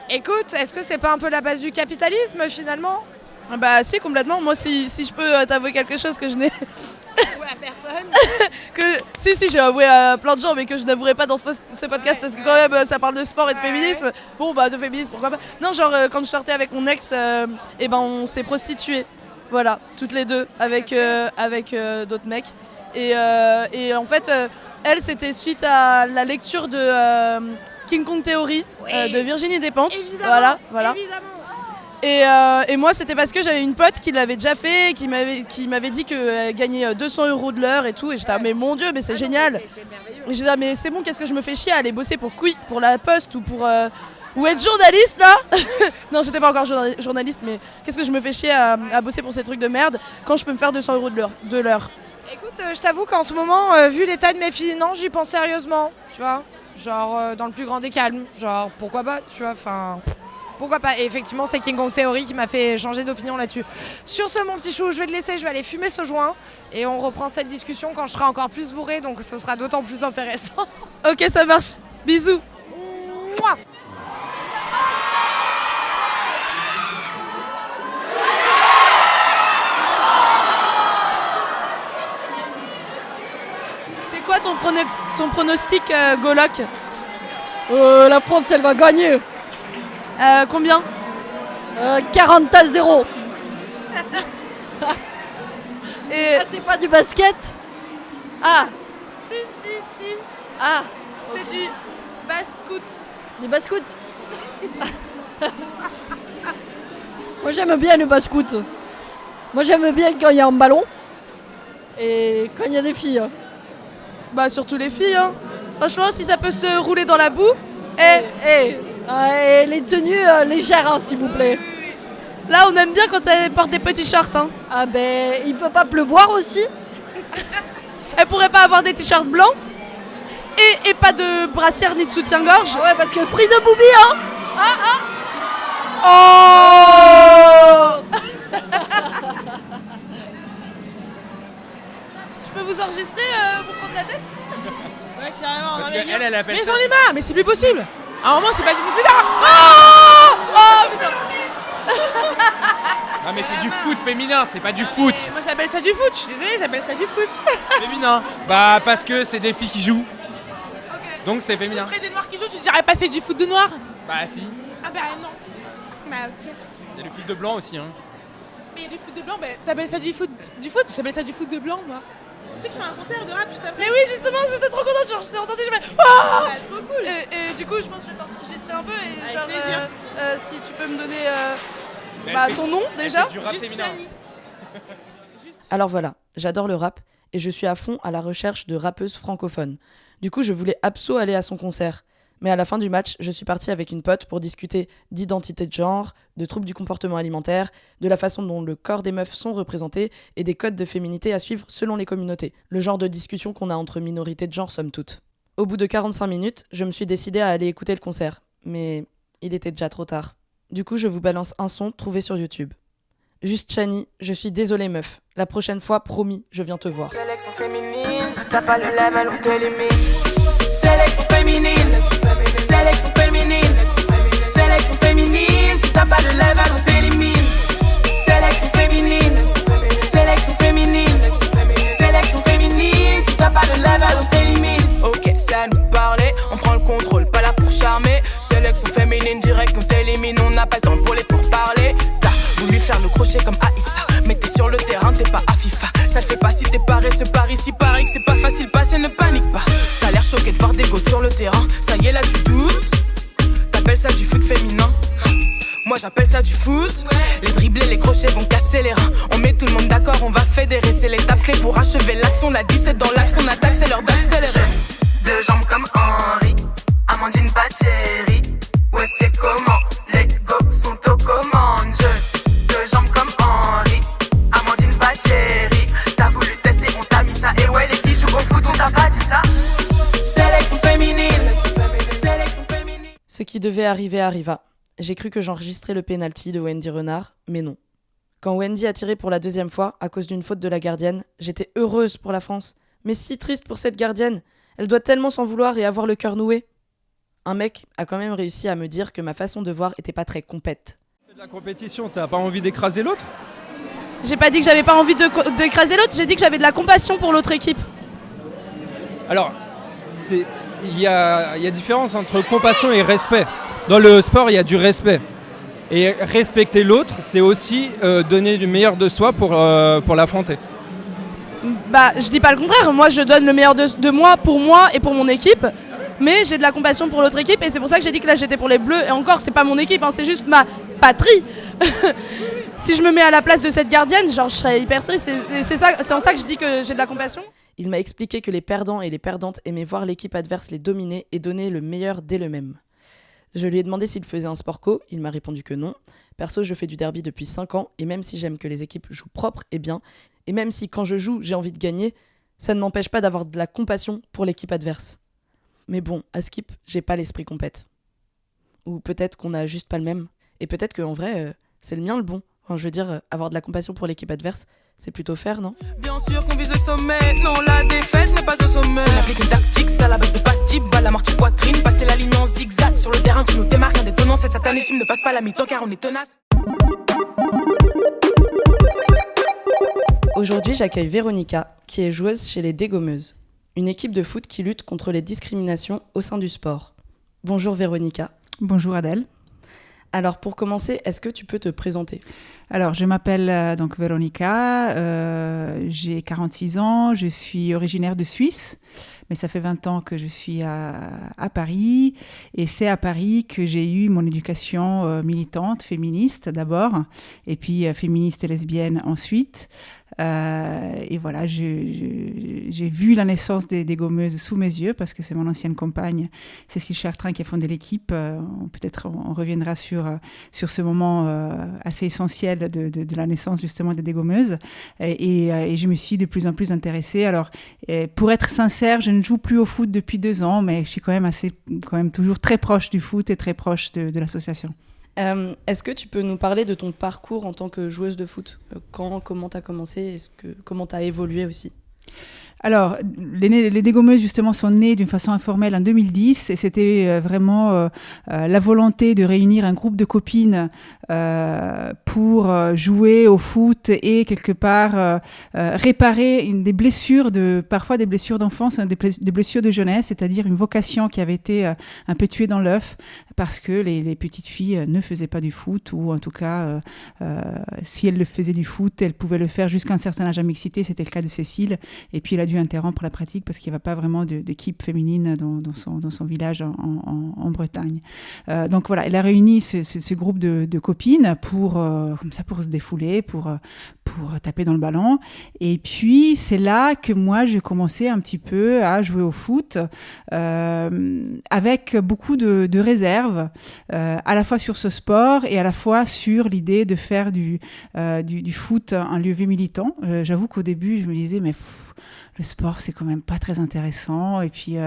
Écoute, est-ce que c'est pas un peu la base du capitalisme finalement ? Bah si, complètement. Moi, si je peux t'avouer quelque chose que je n'ai... la personne. Si, j'ai avoué à plein de gens, mais que je n'avouerai pas dans ce podcast parce que quand même ça parle de sport et de féminisme. Bon, bah de féminisme, pourquoi pas. Non, genre quand je sortais avec mon ex, on s'est prostituées. Voilà, toutes les deux, avec d'autres mecs. Et en fait, elle, c'était suite à la lecture de King Kong Theory de Virginie Despentes. Évidemment, voilà. Évidemment. Et moi, c'était parce que j'avais une pote qui l'avait déjà fait, qui m'avait dit qu'elle gagnait 200 € de l'heure et tout. Et j'étais mais mon Dieu, mais c'est génial. C'est merveilleux. Et j'étais mais c'est bon, qu'est-ce que je me fais chier à aller bosser pour Quick, pour La Poste ou pour ou être journaliste là. Non, j'étais pas encore journaliste, mais qu'est-ce que je me fais chier à bosser pour ces trucs de merde quand je peux me faire 200 € de l'heure. Écoute, je t'avoue qu'en ce moment, vu l'état de mes finances, j'y pense sérieusement, tu vois. Genre dans le plus grand des calmes. Genre pourquoi pas, tu vois, enfin... Pourquoi pas. Et effectivement, c'est King Kong Theory qui m'a fait changer d'opinion là-dessus. Sur ce, mon petit chou, je vais te laisser, je vais aller fumer ce joint. Et on reprend cette discussion quand je serai encore plus bourrée, donc ce sera d'autant plus intéressant. Ok, ça marche. Bisous. Mouah. C'est quoi ton pronostic, Goloc? La France, elle va gagner. Combien 40-0. Et c'est pas du basket? Ah, si. ah, C'est du bascout. du bascout. Moi j'aime bien le bascout. Moi j'aime bien quand il y a un ballon et quand il y a des filles. Bah surtout les filles, hein. Franchement, si ça peut se rouler dans la boue. Et les tenues légères, hein, s'il vous plaît. Là, on aime bien quand elle porte des petits shorts. Hein. Ah ben, il peut pas pleuvoir aussi. Elle pourrait pas avoir des t-shirts blancs et pas de brassière ni de soutien-gorge. Ah ouais, parce que Free de Booby, hein. Oh. Je peux vous enregistrer pour prendre la tête? Ouais, carrément. Parce qu'elle appelle mais ça... j'en ai marre, mais c'est plus possible. À un moment, c'est pas du foot. Oh putain. Non mais c'est du foot féminin, c'est pas du foot. Moi j'appelle ça du foot, je suis désolée, j'appelle ça du foot. Féminin. Bah parce que c'est des filles qui jouent. Donc c'est féminin. Ce serait des noirs qui jouent, tu dirais pas c'est du foot de noir? Bah si. Ah bah non. Bah ok. Il y a du foot de blanc aussi hein. Mais il y a du foot de blanc, bah t'appelles ça du foot? J'appelle ça du foot de blanc moi. Tu sais que je fais un concert de rap juste après. Mais oui, justement, j'étais trop contente, genre je t'ai entendu, je fais Ah, c'est trop cool. Et du coup, je pense que je vais t'enregistrer un peu et avec genre plaisir. Si tu peux me donner ton nom déjà. Du rap féminin. Alors voilà, j'adore le rap et je suis à fond à la recherche de rappeuses francophones. Du coup, je voulais abso aller à son concert. Mais à la fin du match, je suis partie avec une pote pour discuter d'identité de genre, de troubles du comportement alimentaire, de la façon dont le corps des meufs sont représentés et des codes de féminité à suivre selon les communautés. Le genre de discussion qu'on a entre minorités de genre, somme toute. Au bout de 45 minutes, je me suis décidée à aller écouter le concert. Mais il était déjà trop tard. Du coup, je vous balance un son trouvé sur YouTube. Juste Chani, je suis désolée meuf. La prochaine fois, promis, je viens te voir. Sélection féminine, si t'as pas le level, on t'élimine. Sélection féminine, sélection féminine, sélection féminine, si t'as pas le level, on t'élimine. Sélection féminine, sélection féminine, sélection féminine, si t'as pas le level, on t'élimine. Ok, c'est à nous de parler, on prend le contrôle, pas là pour charmer. Sélection féminine, direct, on t'élimine, on n'a pas le temps pour les pourparlers. T'as voulu faire le crochet comme Aïssa, mais t'es sur le terrain, t'es pas à FIFA. Ça le fait pas si t'es paresseux par ici, pareil que c'est pas facile, passer, ne panique pas. T'as l'air choqué de voir des gosses sur le terrain, ça y est là tu doutes. T'appelles ça du foot féminin, moi j'appelle ça du foot. Les dribblés, les crochets vont casser les reins. On met tout le monde d'accord, on va fédérer. C'est l'étape clé pour achever l'action. La 17 dans l'axe, on attaque, c'est l'heure d'accélérer. Deux jambes comme Henri, Amandine Baccheri. Ouais c'est comment, les go sont aux commandes. Deux jambes comme Henri, Amandine Baccheri. T'as voulu tester, on t'a mis ça. Et ouais les filles jouent au foot, on t'a pas dit ça. Sélection féminine, sélection féminine. Ce qui devait arriver arriva. J'ai cru que j'enregistrais le penalty de Wendy Renard, mais non. Quand Wendy a tiré pour la deuxième fois, à cause d'une faute de la gardienne, j'étais heureuse pour la France. Mais si triste pour cette gardienne. Elle doit tellement s'en vouloir et avoir le cœur noué. Un mec a quand même réussi à me dire que ma façon de voir était pas très compète. De la compétition, t'as pas envie d'écraser l'autre ? J'ai pas dit que j'avais pas envie d'écraser l'autre, j'ai dit que j'avais de la compassion pour l'autre équipe. Alors, il y a différence entre compassion et respect. Dans le sport, il y a du respect. Et respecter l'autre, c'est aussi donner du meilleur de soi pour l'affronter. Bah, je dis pas le contraire, moi je donne le meilleur de moi pour moi et pour mon équipe, mais j'ai de la compassion pour l'autre équipe et c'est pour ça que j'ai dit que là j'étais pour les Bleus, et encore c'est pas mon équipe, hein, c'est juste ma patrie. Si je me mets à la place de cette gardienne, genre je serais hyper triste, et c'est en ça que je dis que j'ai de la compassion. Il m'a expliqué que les perdants et les perdantes aimaient voir l'équipe adverse les dominer et donner le meilleur dès le même. Je lui ai demandé s'il faisait un sport co, il m'a répondu que non. Perso, je fais du derby depuis 5 ans, et même si j'aime que les équipes jouent propre et bien, et même si quand je joue, j'ai envie de gagner, ça ne m'empêche pas d'avoir de la compassion pour l'équipe adverse. Mais bon, à Skip, j'ai pas l'esprit compète. Ou peut-être qu'on a juste pas le même. Et peut-être qu'en vrai, c'est le mien le bon. Enfin, je veux dire, avoir de la compassion pour l'équipe adverse, c'est plutôt faire, non ? Bien sûr qu'on vise le sommet, non la défaite n'est pas au sommet. On applique une tactique, c'est à la base de pastis, balle à mortier poitrine, passer la ligne en zigzag sur le terrain qui nous démarre, rien d'étonnant, cette satanée team ne passe pas la mi-temps car on est tenace. Aujourd'hui, j'accueille Véronica, qui est joueuse chez les Dégommeuses, une équipe de foot qui lutte contre les discriminations au sein du sport. Bonjour Véronica. Bonjour Adèle. Alors pour commencer, est-ce que tu peux te présenter ? Alors je m'appelle donc Véronica, j'ai 46 ans, je suis originaire de Suisse, mais ça fait 20 ans que je suis à Paris, et c'est à Paris que j'ai eu mon éducation militante, féministe d'abord, et puis féministe et lesbienne ensuite. Et voilà, j'ai vu la naissance des Dégommeuses sous mes yeux parce que c'est mon ancienne compagne Cécile Chartrain qui a fondé l'équipe. Peut-être on reviendra sur ce moment assez essentiel de la naissance justement des Dégommeuses. Et je me suis de plus en plus intéressée. Alors, pour être sincère, je ne joue plus au foot depuis 2 ans, mais je suis quand même toujours très proche du foot et très proche de l'association. Est-ce que tu peux nous parler de ton parcours en tant que joueuse de foot ? Comment tu as commencé ? Comment tu as évolué aussi ? Alors, les Dégommeuses, justement, sont nées d'une façon informelle en 2010 et c'était vraiment la volonté de réunir un groupe de copines pour jouer au foot et quelque part réparer parfois des blessures d'enfance, des blessures de jeunesse, c'est-à-dire une vocation qui avait été un peu tuée dans l'œuf parce que les petites filles ne faisaient pas du foot, ou en tout cas, si elles le faisaient du foot, elles pouvaient le faire jusqu'à un certain âge à mixité. C'était le cas de Cécile, et puis elle a dû interrompre la pratique parce qu'il n'y avait pas vraiment d'équipe féminine dans son village en Bretagne. Donc voilà, elle a réuni ce groupe de copines pour se défouler, pour taper dans le ballon. Et puis c'est là que moi j'ai commencé un petit peu à jouer au foot avec beaucoup de réserves, à la fois sur ce sport et à la fois sur l'idée de faire du foot un lieu militant. J'avoue qu'au début je me disais mais le sport, c'est quand même pas très intéressant. Et puis,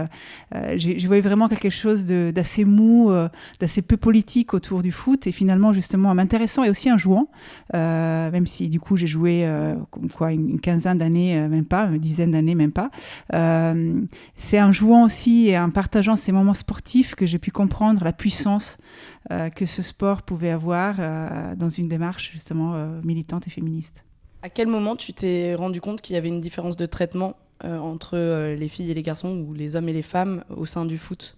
je voyais vraiment quelque chose d'assez mou, d'assez peu politique autour du foot. Et finalement, justement, en m'intéressant et aussi en jouant, même si du coup, j'ai joué une quinzaine d'années, même pas, une dizaine d'années, même pas. C'est en jouant aussi et en partageant ces moments sportifs que j'ai pu comprendre la puissance que ce sport pouvait avoir dans une démarche, justement, militante et féministe. À quel moment tu t'es rendu compte qu'il y avait une différence de traitement entre les filles et les garçons, ou les hommes et les femmes au sein du foot ?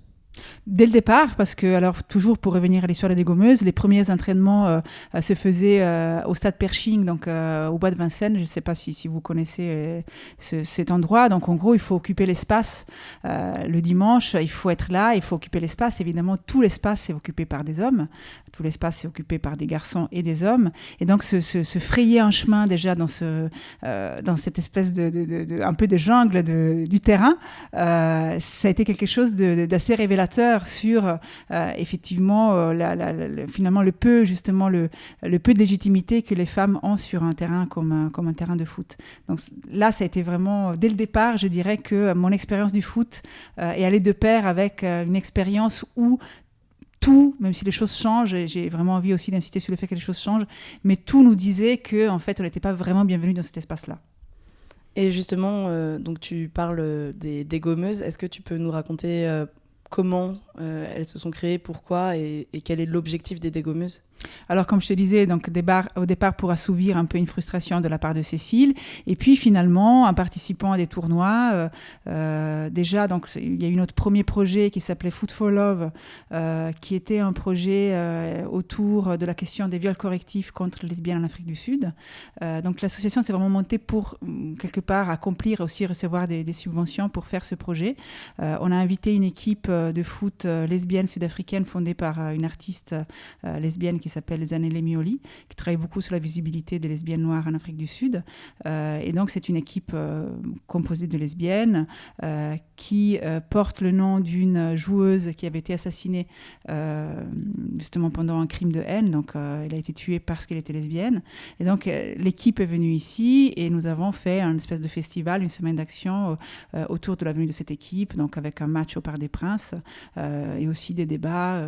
Dès le départ, parce que, alors toujours pour revenir à l'histoire des Dégommeuses, les premiers entraînements se faisaient au stade Pershing, donc au bois de Vincennes. Je ne sais pas si vous connaissez cet endroit. Donc en gros, il faut occuper l'espace le dimanche, il faut être là, il faut occuper l'espace. Évidemment, tout l'espace est occupé par des hommes, tout l'espace est occupé par des garçons et des hommes. Et donc se frayer un chemin déjà dans cette espèce de un peu de jungle du terrain, ça a été quelque chose d'assez révélateur sur effectivement finalement le peu de légitimité que les femmes ont sur un terrain comme un terrain de foot. Donc là, ça a été vraiment dès le départ, je dirais que mon expérience du foot est allée de pair avec une expérience où tout, même si les choses changent, et j'ai vraiment envie aussi d'insister sur le fait que les choses changent, mais tout nous disait que en fait on n'était pas vraiment bienvenus dans cet espace-là. Et justement, donc tu parles des Dégommeuses. Est-ce que tu peux nous raconter comment elles se sont créées, pourquoi, et quel est l'objectif des Dégommeuses ? Alors, comme je te disais, donc, au départ, pour assouvir un peu une frustration de la part de Cécile. Et puis, finalement, en participant à des tournois, déjà, donc, il y a eu notre premier projet qui s'appelait Food for Love, qui était un projet autour de la question des viols correctifs contre les lesbiennes en Afrique du Sud. Donc, l'association s'est vraiment montée pour, quelque part, accomplir et aussi recevoir des subventions pour faire ce projet. On a invité une équipe de foot lesbienne sud-africaine fondée par une artiste lesbienne qui s'appelle Zanele Mioli, qui travaille beaucoup sur la visibilité des lesbiennes noires en Afrique du Sud. Et donc, c'est une équipe composée de lesbiennes qui porte le nom d'une joueuse qui avait été assassinée justement pendant un crime de haine. Donc, elle a été tuée parce qu'elle était lesbienne. Et donc, l'équipe est venue ici et nous avons fait un espèce de festival, une semaine d'action autour de la venue de cette équipe, donc avec un match au Parc des Princes et aussi des débats,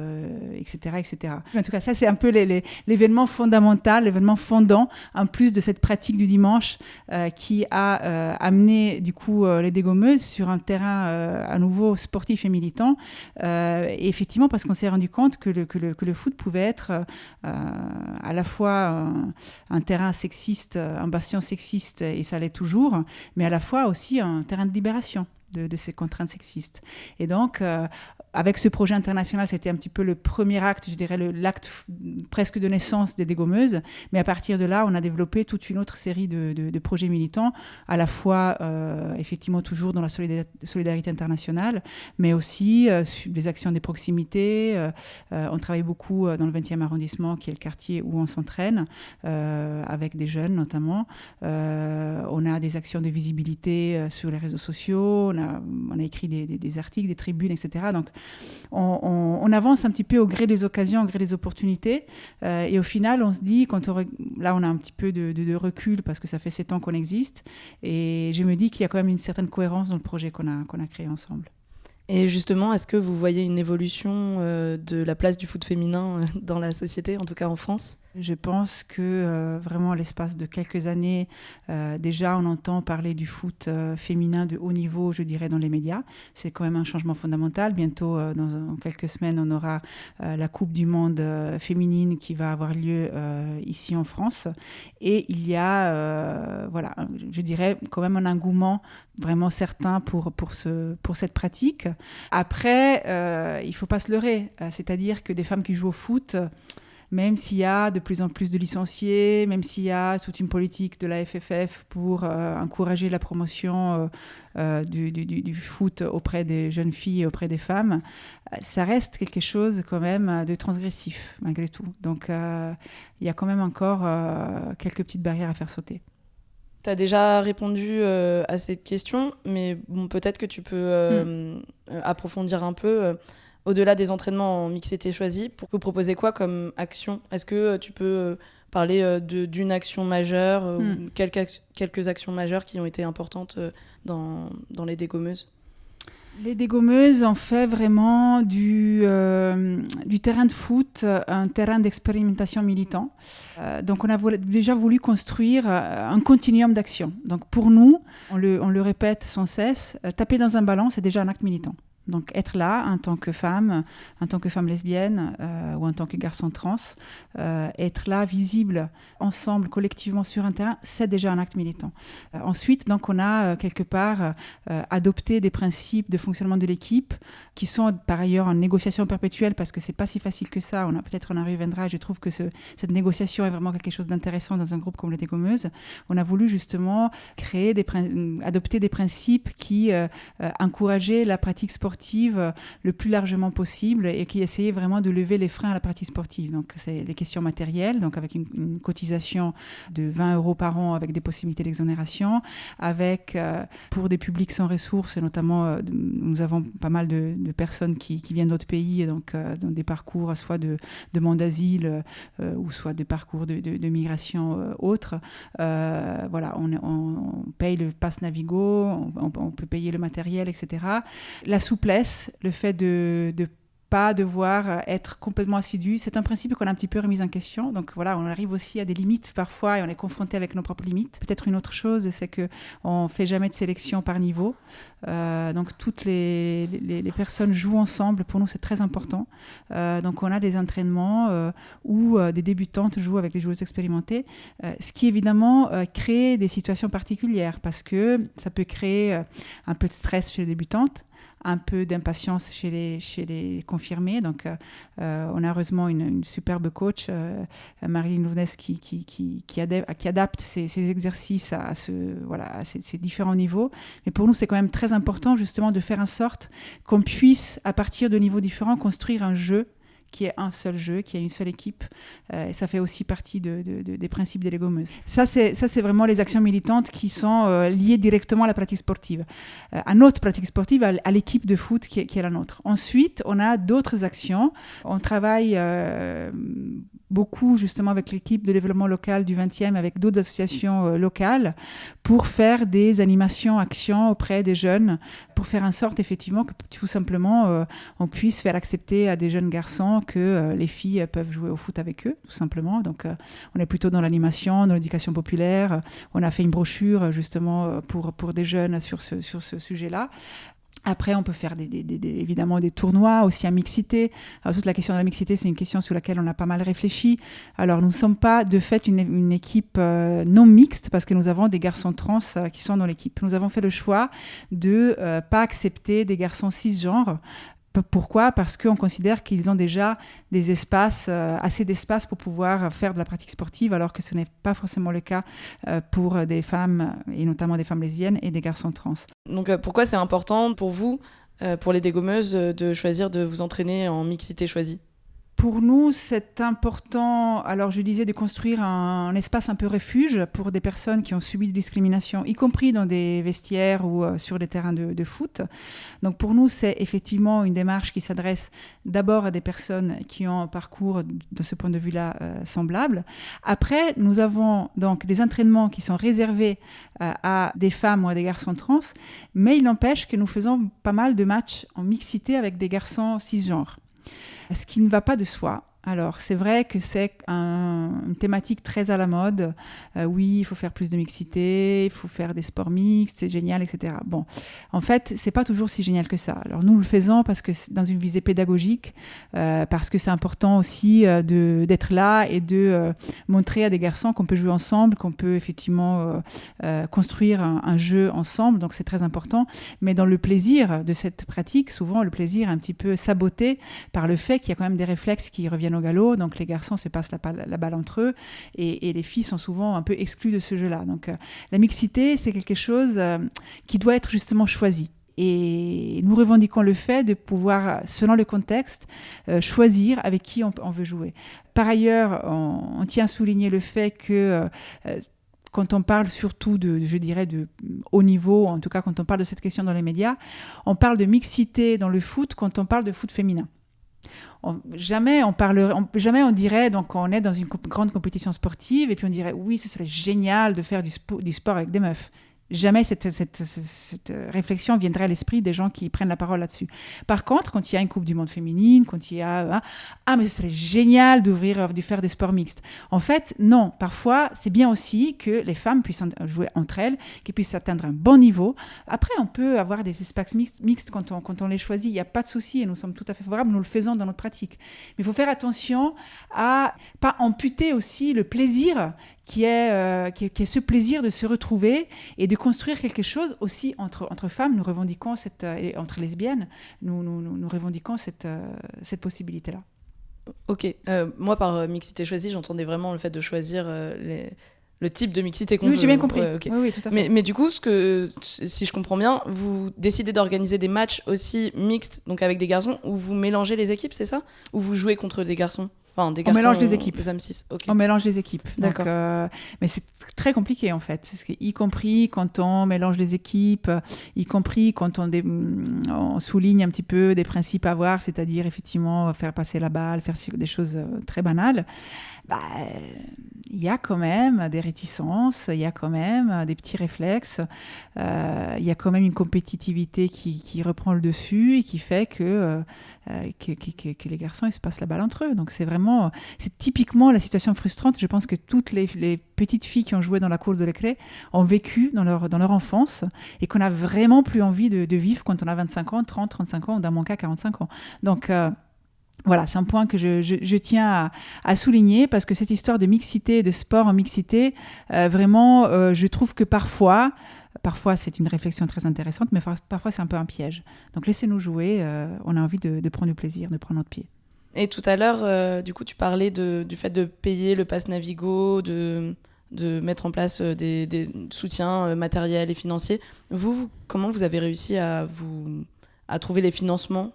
etc., etc. En tout cas, ça, c'est un peu l'événement fondamental, l'événement fondant, en plus de cette pratique du dimanche qui a amené du coup les dégommeuses sur un terrain à nouveau sportif et militant. Et effectivement, parce qu'on s'est rendu compte que le foot pouvait être à la fois un terrain sexiste, un bastion sexiste, et ça l'est toujours, mais à la fois aussi un terrain de libération de ces contraintes sexistes. Et donc, avec ce projet international, c'était un petit peu le premier acte, je dirais l'acte presque de naissance des dégommeuses. Mais à partir de là, on a développé toute une autre série de projets militants, à la fois, effectivement, toujours dans la solidarité internationale, mais aussi des actions des proximités. On travaille beaucoup dans le 20e arrondissement, qui est le quartier où on s'entraîne, avec des jeunes notamment. On a des actions de visibilité sur les réseaux sociaux, on a écrit des articles, des tribunes, etc. Donc, on avance un petit peu au gré des occasions, au gré des opportunités. Et au final, on se dit, là, on a un petit peu de recul parce que ça fait 7 ans qu'on existe. Et je me dis qu'il y a quand même une certaine cohérence dans le projet qu'on a créé ensemble. Et justement, est-ce que vous voyez une évolution de la place du foot féminin dans la société, en tout cas en France ? Je pense que vraiment, à l'espace de quelques années, déjà, on entend parler du foot féminin de haut niveau, je dirais, dans les médias. C'est quand même un changement fondamental. Bientôt, dans quelques semaines, on aura la Coupe du Monde féminine qui va avoir lieu ici en France. Et il y a, voilà, je dirais, quand même un engouement vraiment certain pour cette pratique. Après, il ne faut pas se leurrer. C'est-à-dire que des femmes qui jouent au foot... Même s'il y a de plus en plus de licenciés, même s'il y a toute une politique de la FFF pour encourager la promotion du foot auprès des jeunes filles et auprès des femmes, ça reste quelque chose quand même de transgressif, malgré tout. Donc, il y a quand même encore quelques petites barrières à faire sauter. Tu as déjà répondu à cette question, mais bon, peut-être que tu peux approfondir un peu... Au-delà des entraînements en mixité choisie, pour vous proposer quoi comme action ? Est-ce que tu peux parler d'une action majeure ou quelques actions majeures qui ont été importantes dans les dégommeuses ? Les dégommeuses ont fait vraiment du terrain de foot un terrain d'expérimentation militant. Donc on a déjà voulu construire un continuum d'action. Donc pour nous, on le répète sans cesse, taper dans un ballon, c'est déjà un acte militant. Donc être là en tant que femme lesbienne ou en tant que garçon trans, être là visible ensemble, collectivement sur un terrain, c'est déjà un acte militant. Ensuite, donc on a quelque part adopté des principes de fonctionnement de l'équipe qui sont par ailleurs en négociation perpétuelle parce que c'est pas si facile que ça. On en reviendra. Je trouve que cette négociation est vraiment quelque chose d'intéressant dans un groupe comme les Dégommeuses. On a voulu justement adopter des principes qui encourageaient la pratique sportive le plus largement possible et qui essayaient vraiment de lever les freins à la pratique sportive. Donc, c'est les questions matérielles, donc avec une cotisation de 20 € par an avec des possibilités d'exonération, avec, pour des publics sans ressources, et notamment, nous avons pas mal de personnes qui viennent d'autres pays, donc dans des parcours soit de demande d'asile ou soit des parcours de migration autres. Voilà, on paye le pass Navigo, on peut payer le matériel, etc. La souplesse, le fait de pas devoir être complètement assidu. C'est un principe qu'on a un petit peu remis en question. Donc voilà, on arrive aussi à des limites parfois et on est confronté avec nos propres limites. Peut-être une autre chose, c'est qu'on ne fait jamais de sélection par niveau. Donc toutes les personnes jouent ensemble. Pour nous, c'est très important. Donc on a des entraînements où des débutantes jouent avec les joueuses expérimentées, ce qui évidemment crée des situations particulières parce que ça peut créer un peu de stress chez les débutantes, un peu d'impatience chez les confirmés. Donc, on a heureusement une superbe coach, Marilyn Lounès, qui adapte ces exercices à ces différents niveaux. Mais pour nous, c'est quand même très important justement de faire en sorte qu'on puisse, à partir de niveaux différents, construire un jeu qui est un seul jeu, qui est une seule équipe. Et ça fait aussi partie des principes des légomeuses. Ça, c'est vraiment les actions militantes qui sont liées directement à la pratique sportive. À notre pratique sportive, à l'équipe de foot qui est la nôtre. Ensuite, on a d'autres actions. On travaille beaucoup justement avec l'équipe de développement local du 20e, avec d'autres associations locales, pour faire des animations, actions auprès des jeunes, pour faire en sorte effectivement que tout simplement on puisse faire accepter à des jeunes garçons que les filles peuvent jouer au foot avec eux, tout simplement. Donc on est plutôt dans l'animation, dans l'éducation populaire. On a fait une brochure justement pour des jeunes sur ce sujet-là. Après, on peut faire évidemment des tournois aussi à mixité. Alors, toute la question de la mixité, c'est une question sur laquelle on a pas mal réfléchi. Alors, nous ne sommes pas de fait une équipe non mixte parce que nous avons des garçons trans qui sont dans l'équipe. Nous avons fait le choix de pas accepter des garçons cisgenres. Pourquoi ? Parce qu'on considère qu'ils ont déjà des espaces, assez d'espace pour pouvoir faire de la pratique sportive, alors que ce n'est pas forcément le cas pour des femmes, et notamment des femmes lesbiennes et des garçons trans. Donc pourquoi c'est important pour vous, pour les dégommeuses, de choisir de vous entraîner en mixité choisie ? Pour nous, c'est important, alors je disais, de construire un espace un peu refuge pour des personnes qui ont subi de discrimination, y compris dans des vestiaires ou sur des terrains de foot. Donc pour nous, c'est effectivement une démarche qui s'adresse d'abord à des personnes qui ont un parcours de ce point de vue-là semblable. Après, nous avons donc des entraînements qui sont réservés à des femmes ou à des garçons trans, mais il n'empêche que nous faisons pas mal de matchs en mixité avec des garçons cisgenres. Ce qui ne va pas de soi. Alors, c'est vrai que c'est une thématique très à la mode. Oui, il faut faire plus de mixité, il faut faire des sports mixtes, c'est génial, etc. Bon, en fait, c'est pas toujours si génial que ça. Alors, nous le faisons parce que c'est dans une visée pédagogique, parce que c'est important aussi d'être là et de montrer à des garçons qu'on peut jouer ensemble, qu'on peut effectivement construire un jeu ensemble. Donc, c'est très important. Mais dans le plaisir de cette pratique, souvent, le plaisir est un petit peu saboté par le fait qu'il y a quand même des réflexes qui reviennent au galop, donc les garçons se passent la balle entre eux et les filles sont souvent un peu exclues de ce jeu-là. Donc la mixité, c'est quelque chose qui doit être justement choisi. Et nous revendiquons le fait de pouvoir, selon le contexte, choisir avec qui on veut jouer. Par ailleurs, on tient à souligner le fait que quand on parle surtout de haut niveau, en tout cas quand on parle de cette question dans les médias, on parle de mixité dans le foot quand on parle de foot féminin. Jamais on dirait, donc on est dans une grande compétition sportive et puis on dirait oui, ce serait génial de faire du sport avec des meufs. Jamais cette réflexion viendrait à l'esprit des gens qui prennent la parole là-dessus. Par contre, quand il y a une Coupe du Monde féminine, quand il y a mais ce serait génial de faire des sports mixtes. En fait, non. Parfois, c'est bien aussi que les femmes puissent jouer entre elles, qu'elles puissent atteindre un bon niveau. Après, on peut avoir des espaces mixtes quand on les choisit. Il n'y a pas de souci et nous sommes tout à fait favorables. Nous le faisons dans notre pratique. Mais il faut faire attention à pas amputer aussi le plaisir qui est ce plaisir de se retrouver et de construire quelque chose aussi entre femmes. Nous revendiquons et entre lesbiennes, nous revendiquons cette possibilité-là. Ok. Moi, par mixité choisie, j'entendais vraiment le fait de choisir le type de mixité qu'on veut. Oui, j'ai bien compris. Ouais, okay. Oui, tout à fait. Mais du coup, si je comprends bien, vous décidez d'organiser des matchs aussi mixtes, donc avec des garçons, où vous mélangez les équipes, c'est ça ? Ou vous jouez contre des garçons ? Enfin, des on garçons, mélange les équipes. Des hommes cis. Okay. On mélange les équipes. D'accord. Donc, mais c'est très compliqué en fait. Y compris quand on mélange les équipes, y compris quand on souligne un petit peu des principes à avoir, c'est-à-dire effectivement faire passer la balle, faire des choses très banales. Il y a quand même des réticences, il y a quand même des petits réflexes, il y a quand même une compétitivité qui reprend le dessus et qui fait que les garçons ils se passent la balle entre eux. Donc c'est typiquement la situation frustrante. Je pense que toutes les petites filles qui ont joué dans la cour de récré ont vécu dans leur enfance et qu'on n'a vraiment plus envie de vivre quand on a 25 ans, 30, 35 ans ou dans mon cas 45 ans. Donc voilà, c'est un point que je tiens à souligner parce que cette histoire de mixité, de sport en mixité, vraiment, je trouve que parfois, c'est une réflexion très intéressante, mais parfois, c'est un peu un piège. Donc, laissez-nous jouer. On a envie de prendre du plaisir, de prendre notre pied. Et tout à l'heure, du coup, tu parlais du fait de payer le pass Navigo, de mettre en place des soutiens matériels et financiers. Vous, comment vous avez réussi à trouver les financements,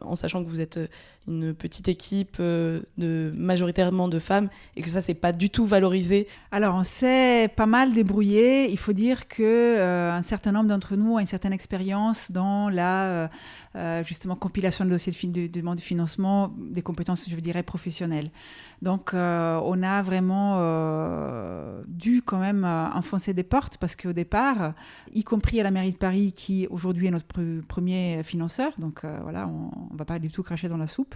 en sachant que vous êtes une petite équipe majoritairement de femmes et que ça, c'est pas du tout valorisé? Alors, on s'est pas mal débrouillé. Il faut dire qu'un certain nombre d'entre nous a une certaine expérience dans la justement compilation de dossiers de demande de financement, des compétences, je dirais, professionnelles. Donc, on a vraiment dû quand même enfoncer des portes parce qu'au départ, y compris à la mairie de Paris, qui aujourd'hui est notre premier financeur, donc voilà, on ne va pas du tout cracher dans la soupe.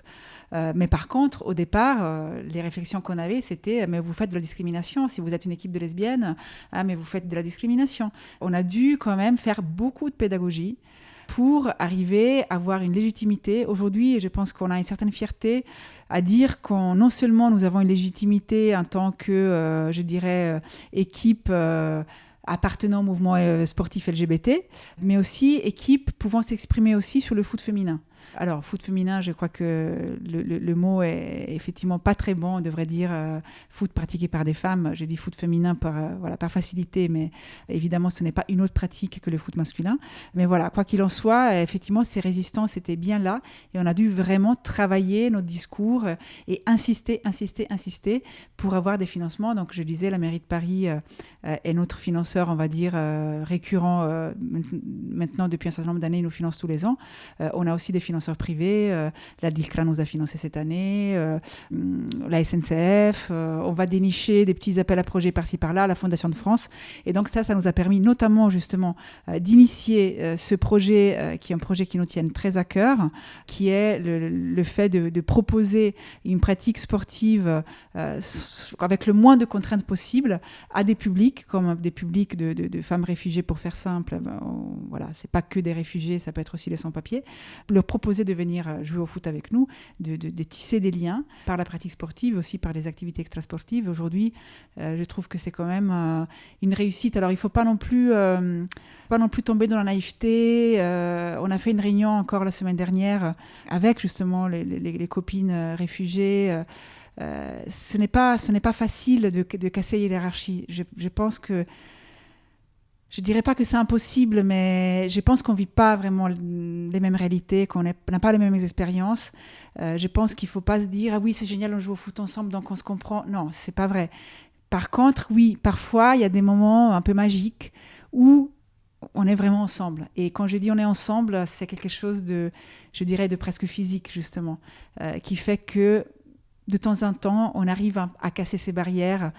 Mais par contre, au départ, les réflexions qu'on avait, c'était « mais vous faites de la discrimination, si vous êtes une équipe de lesbiennes, mais vous faites de la discrimination ». On a dû quand même faire beaucoup de pédagogie pour arriver à avoir une légitimité. Aujourd'hui, je pense qu'on a une certaine fierté à dire qu'on non seulement nous avons une légitimité en tant que, je dirais, équipe appartenant au mouvement sportif LGBT, mais aussi équipe pouvant s'exprimer aussi sur le foot féminin. Alors, foot féminin, je crois que le mot est effectivement pas très bon. On devrait dire foot pratiqué par des femmes. J'ai dit foot féminin par facilité, mais évidemment, ce n'est pas une autre pratique que le foot masculin. Mais voilà, quoi qu'il en soit, effectivement, ces résistances étaient bien là et on a dû vraiment travailler notre discours et insister pour avoir des financements. Donc, je disais, la mairie de Paris est notre financeur, on va dire, récurrent. Maintenant, depuis un certain nombre d'années, il nous finance tous les ans. On a aussi des financeurs privés, la DILCRA nous a financé cette année, la SNCF, on va dénicher des petits appels à projets par-ci par-là, la Fondation de France, et donc ça nous a permis notamment justement d'initier ce projet qui est un projet qui nous tient très à cœur, qui est le fait de proposer une pratique sportive avec le moins de contraintes possibles à des publics, comme des publics de femmes réfugiées, pour faire simple. Voilà, c'est pas que des réfugiés, ça peut être aussi les sans-papiers. Leur proposer de venir jouer au foot avec nous, de tisser des liens par la pratique sportive, aussi par les activités extrasportives. Aujourd'hui, je trouve que c'est quand même une réussite. Alors, il ne faut pas non plus tomber dans la naïveté. On a fait une réunion encore la semaine dernière avec justement les copines réfugiées. Ce n'est pas facile de casser les hiérarchies. Je pense que je ne dirais pas que c'est impossible, mais je pense qu'on ne vit pas vraiment les mêmes réalités, qu'on n'a pas les mêmes expériences. Je pense qu'il ne faut pas se dire « Ah oui, c'est génial, on joue au foot ensemble, donc on se comprend ». Non, ce n'est pas vrai. Par contre, oui, parfois, il y a des moments un peu magiques où on est vraiment ensemble. Et quand je dis on est ensemble, c'est quelque chose de presque physique, justement, qui fait que de temps en temps, on arrive à casser ces barrières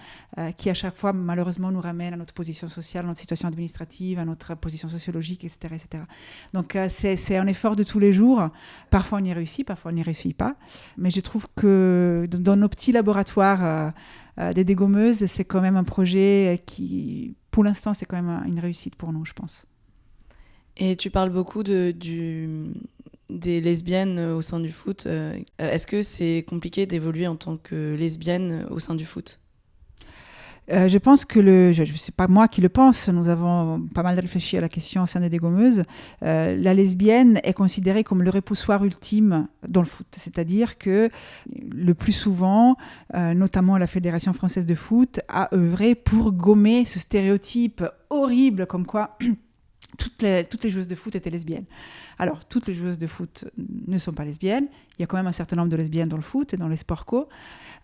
qui, à chaque fois, malheureusement, nous ramènent à notre position sociale, à notre situation administrative, à notre position sociologique, etc. etc. Donc, c'est un effort de tous les jours. Parfois, on y réussit, parfois, on n'y réussit pas. Mais je trouve que dans nos petits laboratoires des dégommeuses, c'est quand même un projet qui, pour l'instant, c'est quand même une réussite pour nous, je pense. Et tu parles beaucoup des lesbiennes au sein du foot. Est-ce que c'est compliqué d'évoluer en tant que lesbienne au sein du foot ? Je pense que c'est pas moi qui le pense, nous avons pas mal réfléchi à la question au sein des dégommeuses. La lesbienne est considérée comme le repoussoir ultime dans le foot, c'est-à-dire que le plus souvent, notamment la Fédération française de foot, a œuvré pour gommer ce stéréotype horrible comme quoi toutes les joueuses de foot étaient lesbiennes. Alors, toutes les joueuses de foot ne sont pas lesbiennes. Il y a quand même un certain nombre de lesbiennes dans le foot et dans les sports co.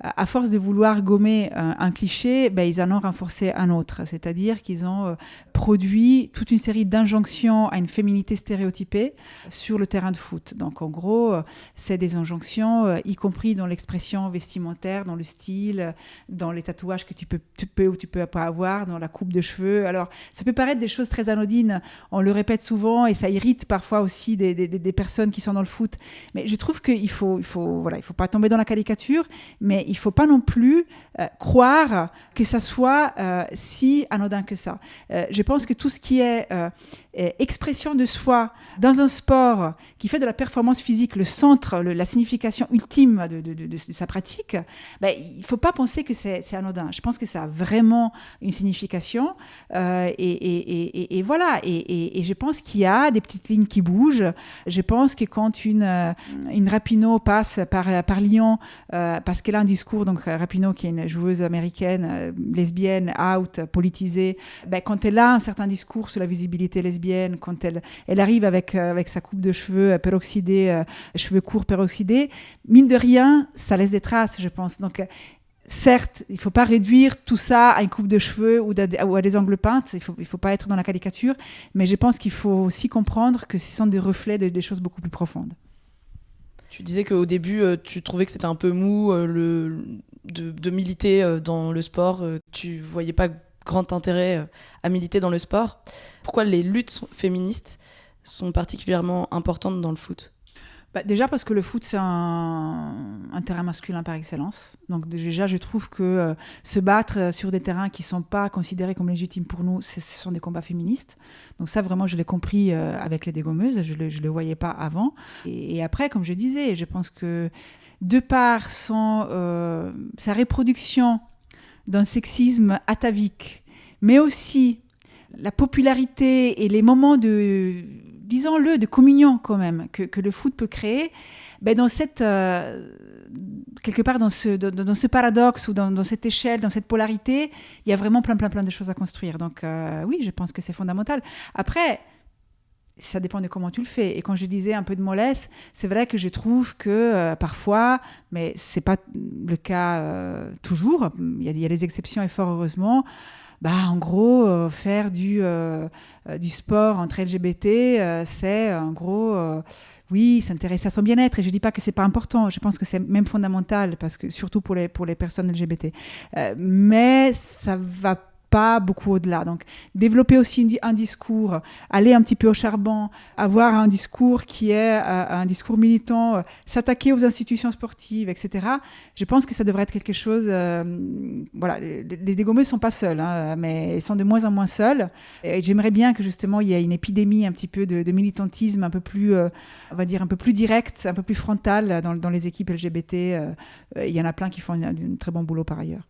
À force de vouloir gommer un cliché, ils en ont renforcé un autre. C'est-à-dire qu'ils ont produit toute une série d'injonctions à une féminité stéréotypée sur le terrain de foot. Donc, en gros, c'est des injonctions, y compris dans l'expression vestimentaire, dans le style, dans les tatouages que tu peux ou tu peux pas avoir, dans la coupe de cheveux. Alors, ça peut paraître des choses très anodines. On le répète souvent et ça irrite parfois aussi des personnes qui sont dans le foot. Mais je trouve qu'il faut pas tomber dans la caricature, mais il ne faut pas non plus croire que ça soit si anodin que ça. Je pense que tout ce qui est expression de soi dans un sport qui fait de la performance physique le centre, la signification ultime de sa pratique, il ne faut pas penser que c'est anodin. Je pense que ça a vraiment une signification et voilà. Et je pense qu'il y a des petites lignes qui bougent. Je pense que quand une Rapinoe passe par Lyon parce qu'elle a un discours, donc Rapinoe qui est une joueuse américaine, lesbienne, out, politisée, quand elle a un certain discours sur la visibilité lesbienne, quand elle arrive avec sa coupe de cheveux peroxydée, cheveux courts peroxydés, mine de rien, ça laisse des traces, je pense. Donc, certes, il ne faut pas réduire tout ça à une coupe de cheveux ou à des ongles peintes, il ne faut pas être dans la caricature, mais je pense qu'il faut aussi comprendre que ce sont des reflets des choses beaucoup plus profondes. Tu disais qu'au début, tu trouvais que c'était un peu mou de militer dans le sport. Tu ne voyais pas grand intérêt à militer dans le sport. Pourquoi les luttes féministes sont particulièrement importantes dans le foot ? Déjà parce que le foot, c'est un terrain masculin par excellence. Donc déjà, je trouve que se battre sur des terrains qui ne sont pas considérés comme légitimes pour nous, ce sont des combats féministes. Donc ça, vraiment, je l'ai compris avec les dégommeuses. Je ne le voyais pas avant. Et après, comme je disais, je pense que de par sa reproduction d'un sexisme atavique, mais aussi la popularité et les moments disons-le, de communion quand même, que le foot peut créer, dans cette, quelque part dans ce paradoxe ou dans cette échelle, dans cette polarité, il y a vraiment plein de choses à construire. Donc oui, je pense que c'est fondamental. Après, ça dépend de comment tu le fais. Et quand je disais un peu de mollesse, c'est vrai que je trouve que parfois, mais ce n'est pas le cas toujours, il y a des exceptions et fort heureusement, en gros, faire du sport entre LGBT, c'est en gros, oui, s'intéresser à son bien-être. Et je ne dis pas que ce n'est pas important, je pense que c'est même fondamental, parce que, surtout pour les personnes LGBT. Mais ça ne va pas beaucoup au-delà. Donc, développer aussi un discours, aller un petit peu au charbon, avoir un discours qui est un discours militant, s'attaquer aux institutions sportives, etc. Je pense que ça devrait être quelque chose... voilà, les dégommeuses ne sont pas seules, mais elles sont de moins en moins seules. Et j'aimerais bien que justement, il y ait une épidémie un petit peu de militantisme un peu plus, on va dire, un peu plus direct, un peu plus frontal dans les équipes LGBT. Il y en a plein qui font un très bon boulot par ailleurs.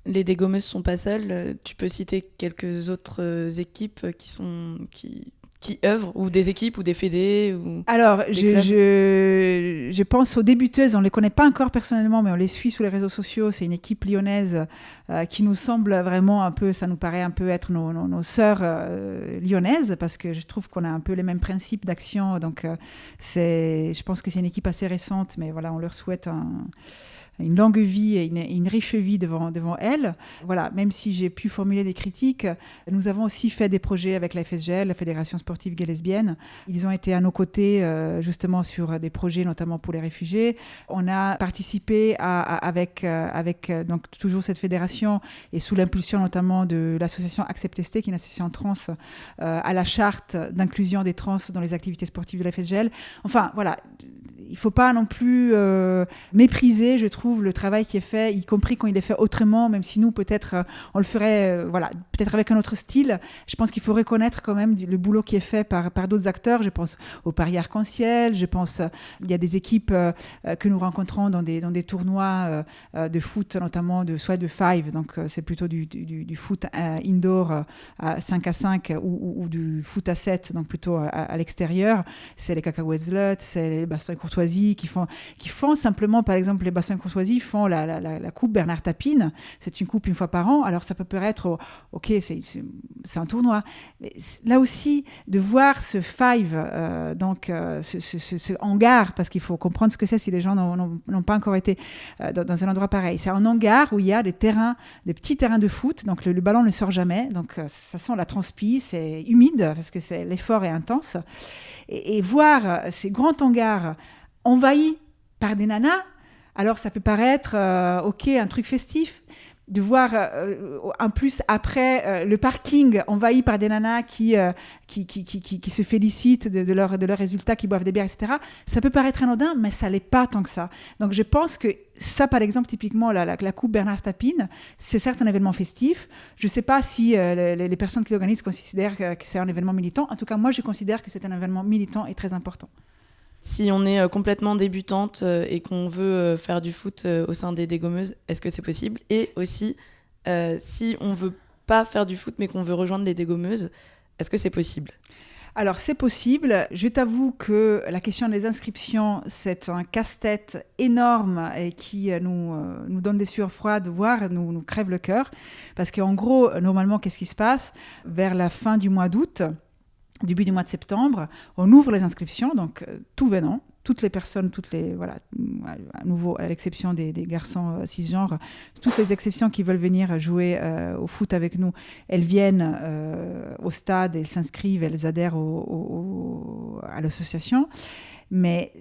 Les dégommeuses ne sont pas seules. Tu peux citer quelques autres équipes qui œuvrent, ou des équipes, ou des fédés ou Alors, je pense aux débuteuses. On ne les connaît pas encore personnellement, mais on les suit sur les réseaux sociaux. C'est une équipe lyonnaise qui nous semble vraiment un peu, ça nous paraît un peu être nos sœurs lyonnaises, parce que je trouve qu'on a un peu les mêmes principes d'action. Donc, je pense que c'est une équipe assez récente, mais voilà, on leur souhaite une longue vie et une riche vie devant elle. Voilà, même si j'ai pu formuler des critiques, nous avons aussi fait des projets avec la FSGL, la Fédération sportive gay lesbienne. Ils ont été à nos côtés justement sur des projets notamment pour les réfugiés. On a participé avec donc toujours cette fédération et sous l'impulsion notamment de l'association Accept-ST, qui est une association trans, à la charte d'inclusion des trans dans les activités sportives de la FSGL. Enfin, voilà, il ne faut pas non plus mépriser, je trouve, le travail qui est fait, y compris quand il est fait autrement, même si nous, peut-être, on le ferait peut-être avec un autre style. Je pense qu'il faut reconnaître quand même le boulot qui est fait par d'autres acteurs. Je pense au Paris Arc-en-Ciel, je pense il y a des équipes que nous rencontrons dans des tournois de foot, notamment soit de five, donc c'est plutôt du foot indoor à 5 à 5 ou du foot à 7, donc plutôt à l'extérieur. C'est les Cacahuètes Slut, c'est les bastons et courtois Courtoisie, qui font simplement, par exemple, les bassins Courtoisie font la coupe Bernard Tapie. C'est une coupe une fois par an. Alors ça peut paraître, ok, c'est un tournoi. Mais là aussi, de voir ce five, ce hangar, parce qu'il faut comprendre ce que c'est si les gens n'ont pas encore été dans un endroit pareil. C'est un hangar où il y a des petits terrains de foot, donc le ballon ne sort jamais, donc ça sent la transpi, c'est humide parce que l'effort est intense. Et voir ces grands hangars envahis par des nanas, alors ça peut paraître, ok, un truc festif, de voir en plus après le parking envahi par des nanas qui se félicitent de leurs résultats, qui boivent des bières, etc. Ça peut paraître anodin, mais ça l'est pas tant que ça. Donc je pense que ça, par exemple, typiquement la coupe Bernard Tapie, c'est certes un événement festif. Je ne sais pas si les personnes qui l'organisent considèrent que c'est un événement militant. En tout cas, moi, je considère que c'est un événement militant et très important. Si on est complètement débutante et qu'on veut faire du foot au sein des dégommeuses, est-ce que c'est possible ? Et aussi, si on ne veut pas faire du foot mais qu'on veut rejoindre les dégommeuses, est-ce que c'est possible ? Alors, c'est possible. Je t'avoue que la question des inscriptions, c'est un casse-tête énorme et qui nous donne des sueurs froides, voire nous crève le cœur. Parce qu'en gros, normalement, qu'est-ce qui se passe ? Vers la fin du mois d'août, début du mois de septembre, on ouvre les inscriptions, donc tout venant, toutes les personnes, à nouveau, à l'exception des garçons cisgenres, toutes les exceptions qui veulent venir jouer au foot avec nous, elles viennent au stade, elles s'inscrivent, elles adhèrent à l'association. Mais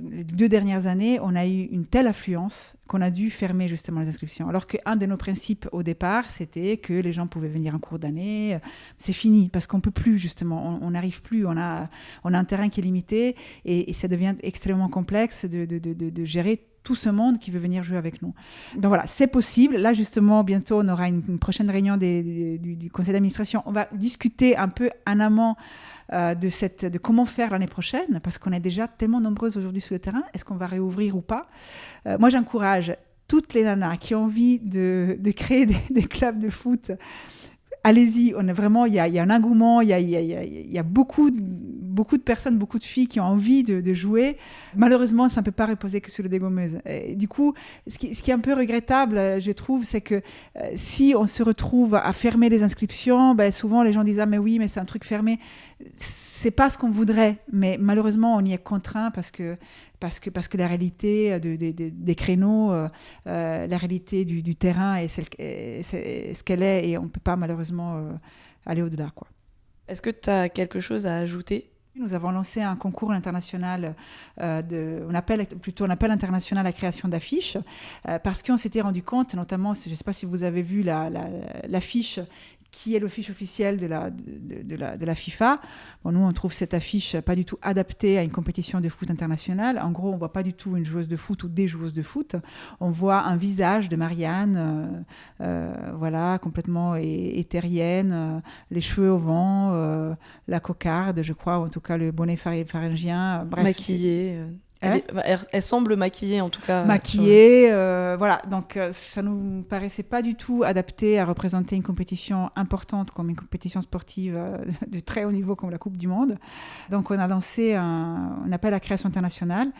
les 2 dernières années, on a eu une telle affluence qu'on a dû fermer justement les inscriptions. Alors qu'un de nos principes au départ, c'était que les gens pouvaient venir en cours d'année. C'est fini parce qu'on ne peut plus justement, on n'arrive plus, on a un terrain qui est limité et ça devient extrêmement complexe de gérer tout ce monde qui veut venir jouer avec nous. Donc voilà, c'est possible. Là, justement, bientôt, on aura une prochaine réunion du conseil d'administration. On va discuter un peu en amont de comment faire l'année prochaine, parce qu'on est déjà tellement nombreuses aujourd'hui sur le terrain. Est-ce qu'on va réouvrir ou pas ? Moi, j'encourage toutes les nanas qui ont envie de créer des clubs de foot. Allez-y, il y a un engouement, il y a beaucoup de personnes, beaucoup de filles qui ont envie de jouer. Malheureusement, ça ne peut pas reposer que sur le dégommeuse. Et du coup, ce qui est un peu regrettable, je trouve, c'est que si on se retrouve à fermer les inscriptions, souvent les gens disent « Ah mais oui, mais c'est un truc fermé ». C'est pas ce qu'on voudrait, mais malheureusement, on y est contraint parce que la réalité des créneaux, la réalité du terrain est ce qu'elle est et on ne peut pas malheureusement aller au-delà, quoi. Est-ce que tu as quelque chose à ajouter ? Nous avons lancé un concours international, on appelle international la création d'affiches, parce qu'on s'était rendu compte, notamment, je ne sais pas si vous avez vu l'affiche qui est l'affiche officielle de la FIFA. Bon, nous, on trouve cette affiche pas du tout adaptée à une compétition de foot internationale. En gros, on ne voit pas du tout une joueuse de foot ou des joueuses de foot. On voit un visage de Marianne, complètement éthérienne, les cheveux au vent, la cocarde, je crois, ou en tout cas le bonnet pharyngien. Bref, maquillée. Elle semble maquillée, en tout cas. Maquillée, voilà. Donc, ça ne nous paraissait pas du tout adapté à représenter une compétition importante comme une compétition sportive de très haut niveau comme la Coupe du Monde. Donc, on a lancé un appel à création internationale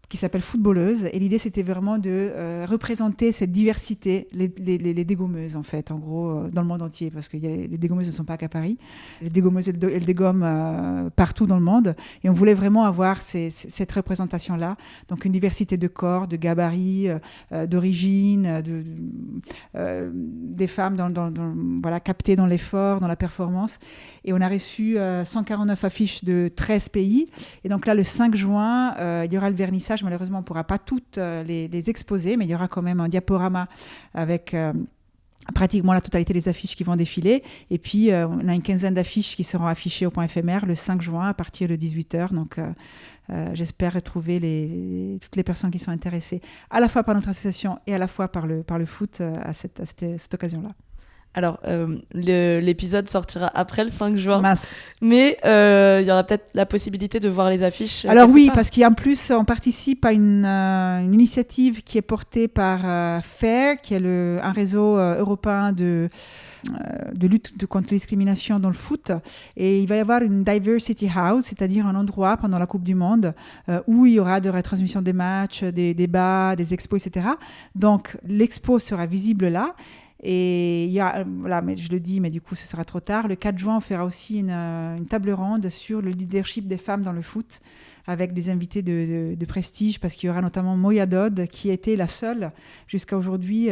qui s'appelle Footballeuse. Et l'idée, c'était vraiment de représenter cette diversité, les dégommeuses, en fait, en gros, dans le monde entier, parce que les dégommeuses ne sont pas qu'à Paris. Les dégommeuses, elles dégomment partout dans le monde. Et on voulait vraiment avoir cette représentation-là. Donc, une diversité de corps, de gabarits, d'origine, des femmes captées dans l'effort, dans la performance. Et on a reçu 149 affiches de 13 pays. Et donc là, le 5 juin, il y aura le vernissage. Malheureusement, on ne pourra pas toutes les exposer, mais il y aura quand même un diaporama avec pratiquement la totalité des affiches qui vont défiler. Et puis, on a une quinzaine d'affiches qui seront affichées au point éphémère le 5 juin à partir de 18h. Donc, j'espère retrouver toutes les personnes qui sont intéressées, à la fois par notre association et à la fois par le foot à cette occasion-là. Alors, l'épisode sortira après le 5 juin. Mince. Mais il y aura peut-être la possibilité de voir les affiches. Alors oui, parce qu'en plus, on participe à une initiative qui est portée par FAIR, qui est un réseau européen de lutte contre les discriminations dans le foot. Et il va y avoir une Diversity House, c'est-à-dire un endroit pendant la Coupe du Monde où il y aura de retransmission des matchs, des débats, des expos, etc. Donc, l'expo sera visible là. Et il y a, voilà, mais je le dis, mais du coup, ce sera trop tard. Le 4 juin, on fera aussi une table ronde sur le leadership des femmes dans le foot, avec des invités de prestige, parce qu'il y aura notamment Moya Dodd, qui était la seule, jusqu'à aujourd'hui,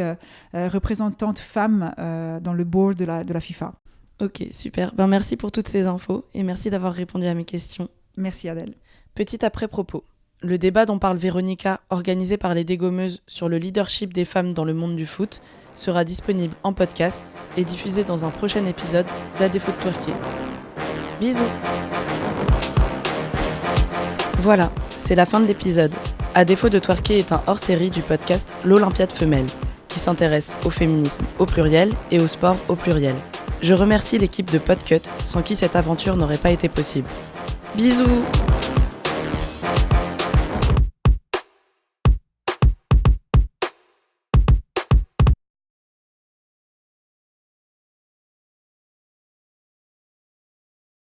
représentante femme dans le board de la FIFA. Ok, super. Ben, merci pour toutes ces infos et merci d'avoir répondu à mes questions. Merci Adèle. Petit après-propos. Le débat dont parle Véronica, organisé par les Dégommeuses sur le leadership des femmes dans le monde du foot, sera disponible en podcast et diffusé dans un prochain épisode d'À défaut de twerker. Bisous. Voilà, c'est la fin de l'épisode. À défaut de twerker est un hors-série du podcast L'Olympiade Femelle, qui s'intéresse au féminisme au pluriel et au sport au pluriel. Je remercie l'équipe de Podcut, sans qui cette aventure n'aurait pas été possible. Bisous.